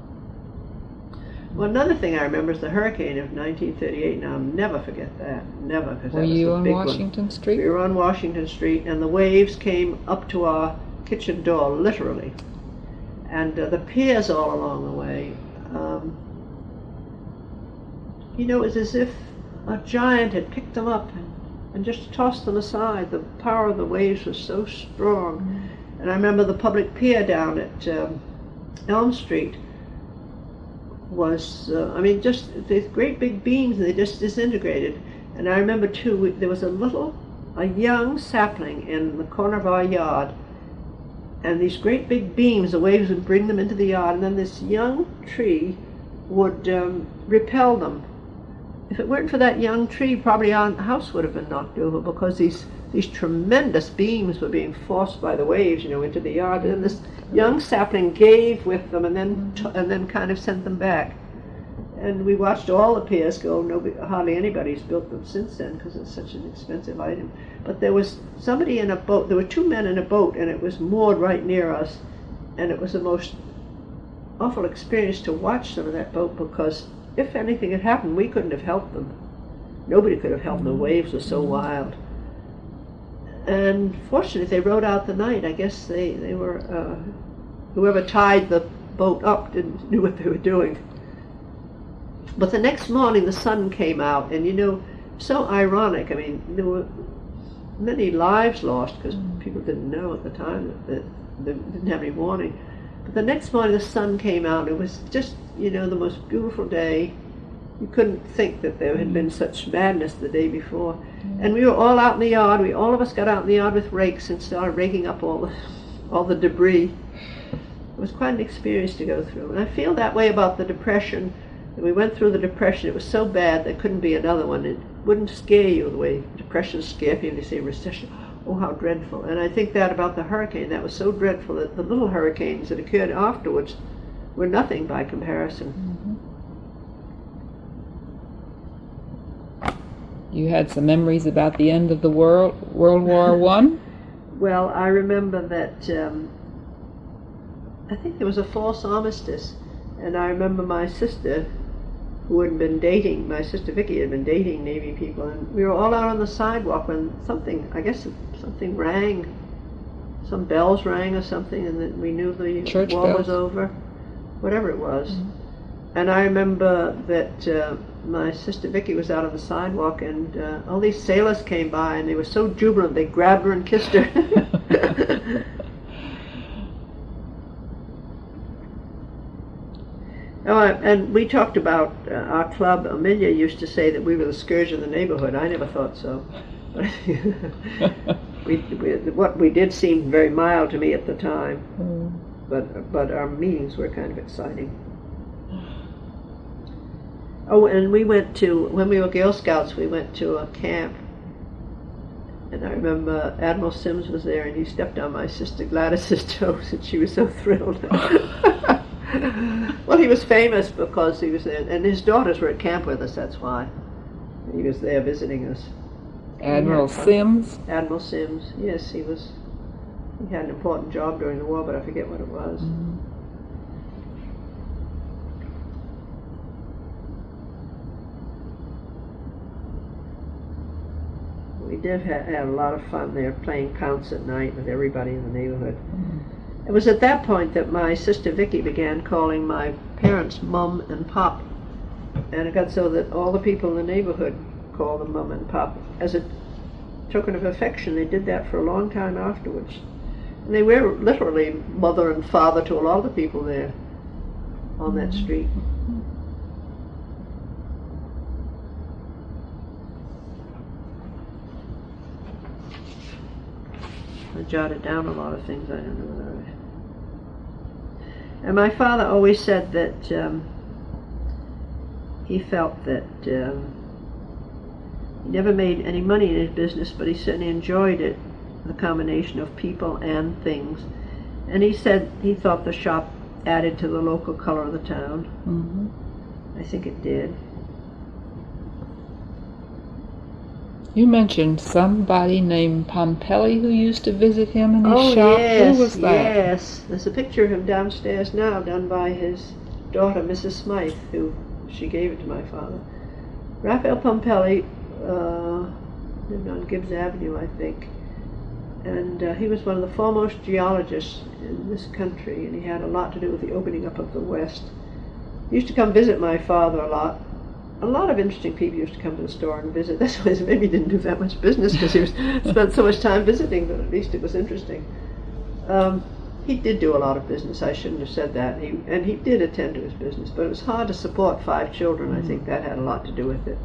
Well, another thing I remember is the hurricane of 1938, and I'll never forget that. Never, because that was the big one. Were you on Washington Street? We were on Washington Street, and the waves came up to our kitchen door, literally. And the piers all along the way. You know, it was as if a giant had picked them up and just tossed them aside. The power of the waves was so strong. Mm-hmm. And I remember the public pier down at Elm Street was, I mean, just these great big beams, and they just disintegrated. And I remember too, there was a young sapling in the corner of our yard, and these great big beams, the waves would bring them into the yard, and then this young tree would repel them. If it weren't for that young tree, probably our house would have been knocked over, because these tremendous beams were being forced by the waves, you know, into the yard. And then this young sapling gave with them, and then kind of sent them back. And we watched all the piers go. Hardly anybody's built them since then, because it's such an expensive item. But there was somebody in a boat. There were 2 men in a boat, and it was moored right near us. And it was the most awful experience to watch them in that boat, because if anything had happened, we couldn't have helped them. Nobody could have helped them. The waves were so wild. And fortunately, they rode out the night. I guess they were, whoever tied the boat up knew what they were doing. But the next morning, the sun came out, and you know, so ironic. I mean, there were many lives lost, because people didn't know at the time that they didn't have any warning. But the next morning, the sun came out. It was just, you know, the most beautiful day. You couldn't think that there had been such madness the day before. And we were all out in the yard. All of us got out in the yard with rakes and started raking up all the debris. It was quite an experience to go through. And I feel that way about the Depression. We went through the Depression. It was so bad there couldn't be another one. It wouldn't scare you the way Depressions scare people. They say recession. Oh, how dreadful. And I think that about the hurricane. That was so dreadful that the little hurricanes that occurred afterwards were nothing by comparison. You had some memories about the end of the World War I? Well, I remember that I think there was a false armistice, and I remember my sister, who had been dating, my sister Vicky had been dating Navy people, and we were all out on the sidewalk when something, I guess something rang, some bells rang or something, and then we knew the Church war bells. was over, whatever it was. And I remember that my sister Vicky was out on the sidewalk, and all these sailors came by, and they were so jubilant, they grabbed her and kissed her. Oh, and we talked about our club. Amelia used to say that we were the scourge of the neighborhood. I never thought so. What we did seemed very mild to me at the time, but our meetings were kind of exciting. Oh, and we went to, when we were Girl Scouts, we went to a camp. And I remember Admiral Sims was there, and he stepped on my sister Gladys's toes, and she was so thrilled. Well, he was famous because he was there, and his daughters were at camp with us, that's why. He was there visiting us. Admiral Sims? Admiral Sims, yes, he had an important job during the war, but I forget what it was. We did have a lot of fun there, playing pounce at night with everybody in the neighborhood. It was at that point that my sister Vicky began calling my parents Mum and Pop. And it got so that all the people in the neighborhood called them Mum and Pop. As a token of affection, they did that for a long time afterwards. And they were literally mother and father to a lot of the people there on that street. I jotted down a lot of things. I don't know whether I... And my father always said that he felt that he never made any money in his business, but he certainly enjoyed it, the combination of people and things. And he said he thought the shop added to the local color of the town. I think it did. You mentioned somebody named Pompelli who used to visit him in his shop. Yes, Who was that? yes. There's a picture of him downstairs now, done by his daughter, Mrs. Smythe, who she gave it to my father. Raphael Pompelli lived on Gibbs Avenue, I think, and he was one of the foremost geologists in this country, and he had a lot to do with the opening up of the West. He used to come visit my father a lot. A lot of interesting people used to come to the store and visit. That's why maybe he didn't do that much business, because he spent so much time visiting, but at least it was interesting. He did do a lot of business. I shouldn't have said that. And he did attend to his business, but it was hard to support 5 children. I think that had a lot to do with it.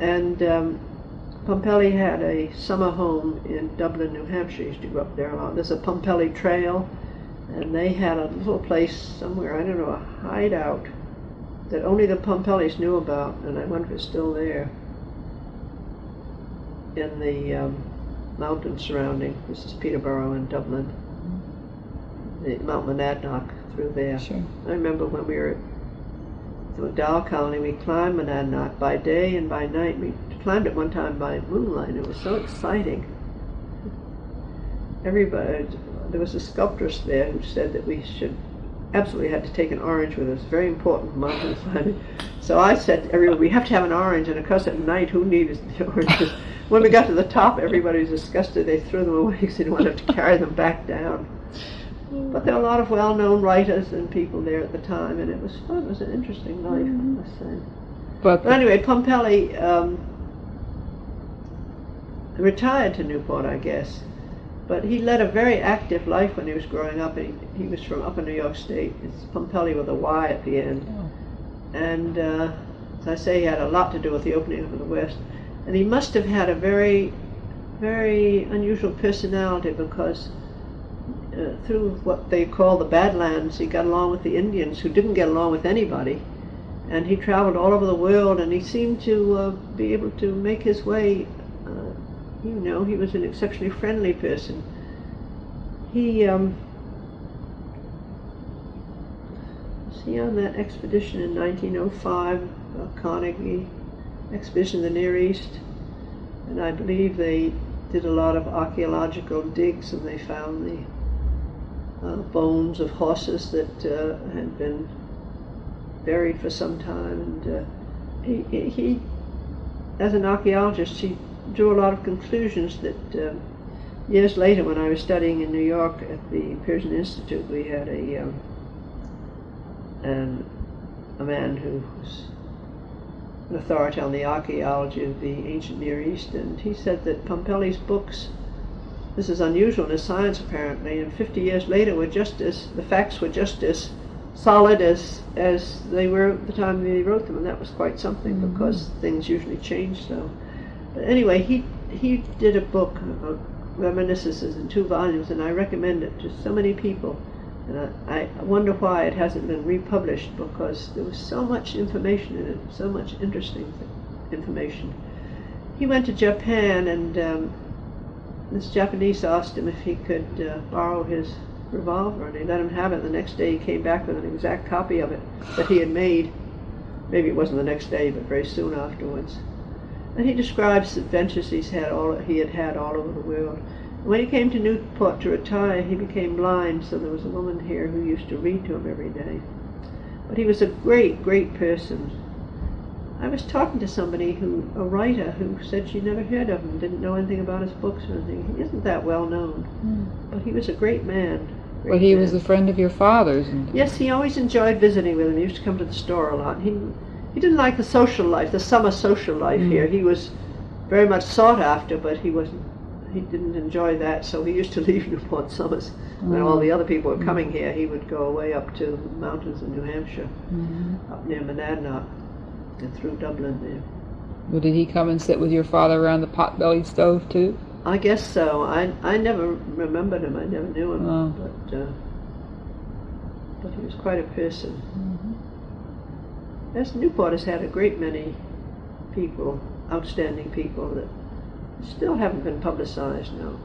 And Pompelli had a summer home in Dublin, New Hampshire. He used to go up there a lot. There's a Pompelli Trail, and they had a little place somewhere, I don't know, a hideout that only the Pompellis knew about, and I wonder if it's still there, in the mountains surrounding, this is Peterborough and Dublin, the Mount Monadnock through there. Sure. I remember when we were at the McDowell Colony, we climbed Monadnock by day and by night. We climbed it one time by moonlight. It was so exciting. Everybody, there was a sculptress there who said that we should absolutely had to take an orange with us, very important mountain climbing. So I said to everyone, we have to have an orange, and of course at night, who needed the oranges? When we got to the top, everybody was disgusted. They threw them away because they didn't want to carry them back down. But there were a lot of well-known writers and people there at the time, and it was fun. It was an interesting life, I must say. But anyway, Pompelli retired to Newport, I guess. But he led a very active life when he was growing up. He was from up in New York State. It's Pompelli with a Y at the end. And as I say, he had a lot to do with the opening up of the West. And he must have had a very, very unusual personality, because through what they call the Badlands, he got along with the Indians, who didn't get along with anybody. And he traveled all over the world, and he seemed to be able to make his way he was an exceptionally friendly person. He on that expedition in 1905, Carnegie expedition in the Near East, and I believe they did a lot of archaeological digs, and they found the bones of horses that had been buried for some time. And he, as an archaeologist, he drew a lot of conclusions that years later, when I was studying in New York at the Persian Institute, we had a man who was an authority on the archaeology of the ancient Near East, and he said that Pompeii's books, this is unusual in his science apparently, and 50 years later the facts were just as solid as they were at the time they wrote them, and that was quite something, because things usually change so. But anyway, he did a book of reminiscences in 2 volumes, and I recommend it to so many people. And I wonder why it hasn't been republished, because there was so much information in it, so much interesting information. He went to Japan, and this Japanese asked him if he could borrow his revolver, and he let him have it. The next day he came back with an exact copy of it that he had made. Maybe it wasn't the next day, but very soon afterwards. And he describes adventures he had had all over the world. When he came to Newport to retire, he became blind, so there was a woman here who used to read to him every day. But he was a great, great person. I was talking to somebody a writer, who said she never heard of him, didn't know anything about his books or anything. He isn't that well known, but he was a great man. But he was a friend of your father's. Yes, he always enjoyed visiting with him. He used to come to the store a lot. He didn't like the social life, the summer social life here. He was very much sought after, but he didn't enjoy that, so he used to leave Newport summers. When all the other people were coming here, he would go away up to the mountains in New Hampshire, up near Monadnock, and through Dublin there. Well, did he come and sit with your father around the pot-bellied stove too? I guess so. I never remembered him. I never knew him, but he was quite a person. Yes, Newport has had a great many people, outstanding people, that still haven't been publicized now.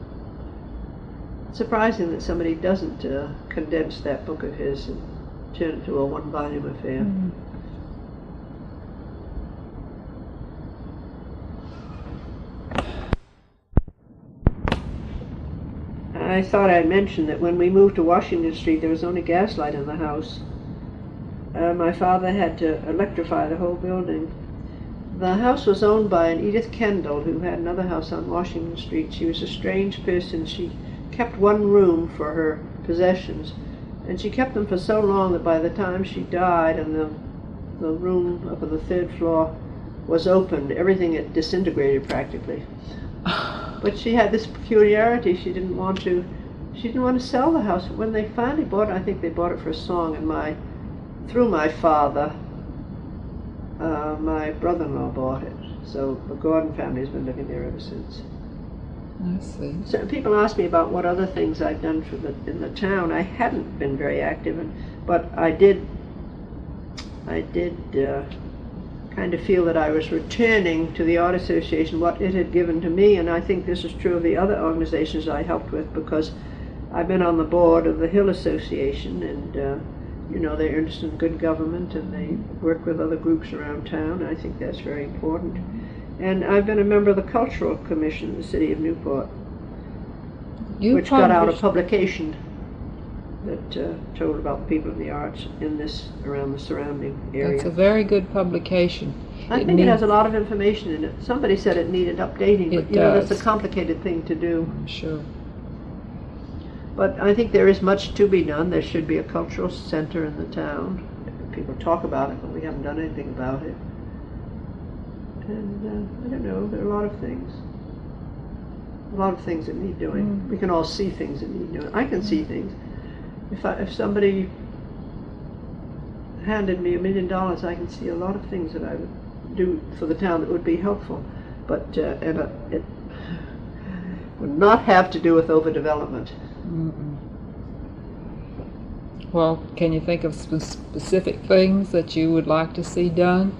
It's surprising that somebody doesn't condense that book of his and turn it into a 1-volume affair. I thought I'd mention that when we moved to Washington Street, there was only gaslight in the house. My father had to electrify the whole building. The house was owned by an Edith Kendall, who had another house on Washington Street. She was a strange person. She kept one room for her possessions, and she kept them for so long that by the time she died and the room up on the 3rd floor was opened, everything had disintegrated practically. But she had this peculiarity. She didn't want to sell the house. When they finally bought it, I think they bought it for a song, and through my father, my brother-in-law bought it. So the Gordon family has been living there ever since. I see. So people ask me about what other things I've done in the town. I hadn't been very active, but I did kind of feel that I was returning to the Art Association what it had given to me, and I think this is true of the other organizations I helped with, because I've been on the board of the Hill Association, and they're interested in good government, and they work with other groups around town. I think that's very important. And I've been a member of the Cultural Commission in the city of Newport, which got out a publication that told about people in the arts around the surrounding area. That's a very good publication. I think it has a lot of information in it. Somebody said it needed updating, but that's a complicated thing to do. I'm sure. But I think there is much to be done. There should be a cultural center in the town. People talk about it, but we haven't done anything about it. And I don't know, there are a lot of things. A lot of things that need doing. We can all see things that need doing. I can see things. If somebody handed me $1 million, I can see a lot of things that I would do for the town that would be helpful. But it would not have to do with overdevelopment. Well, can you think of specific things that you would like to see done?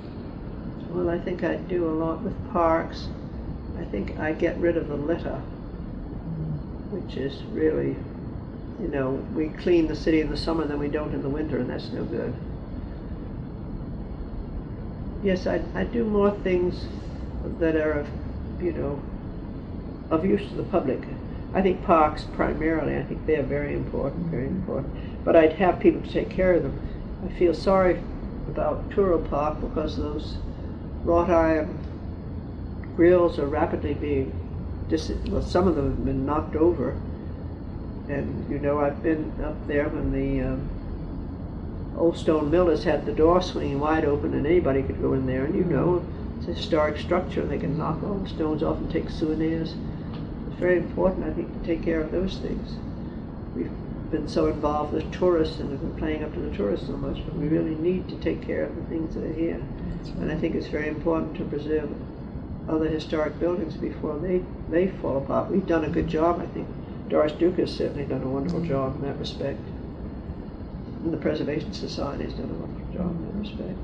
Well, I think I'd do a lot with parks. I think I get rid of the litter, which is really, you know, we clean the city in the summer, then we don't in the winter, and that's no good. Yes, I do more things that are of, you know, of use to the public. I think parks primarily, I think they're very important, very important. But I'd have people to take care of them. I feel sorry about Turo Park because those wrought iron grills are rapidly being, well, some of them have been knocked over. And, you know, I've been up there when the old stone millers had the door swinging wide open and anybody could go in there. And, you know, it's a historic structure. They can knock all the stones off and take souvenirs. It's very important, I think, to take care of those things. We've been so involved with tourists and have been playing up to the tourists so much, but we really need to take care of the things that are here. And I think it's very important to preserve other historic buildings before they fall apart. We've done a good job, I think. Doris Duke has certainly done a wonderful job in that respect. And the Preservation Society has done a wonderful job in that respect.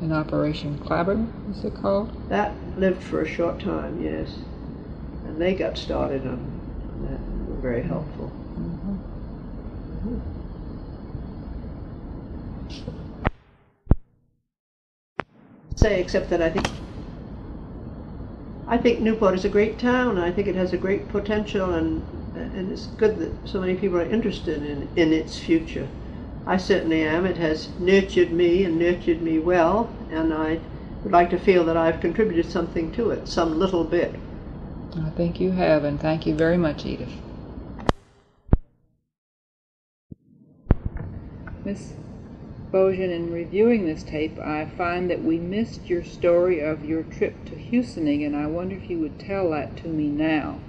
And Operation Clabber, is it called? That lived for a short time, yes. And they got started on that and were very helpful. Say, except that I think Newport is a great town. I think it has a great potential, and it's good that so many people are interested in its future. I certainly am. It has nurtured me and nurtured me well, and I would like to feel that I've contributed something to it, some little bit. I think you have, and thank you very much, Edith. Miss Bozyan, in reviewing this tape, I find that we missed your story of your trip to Houston, and I wonder if you would tell that to me now.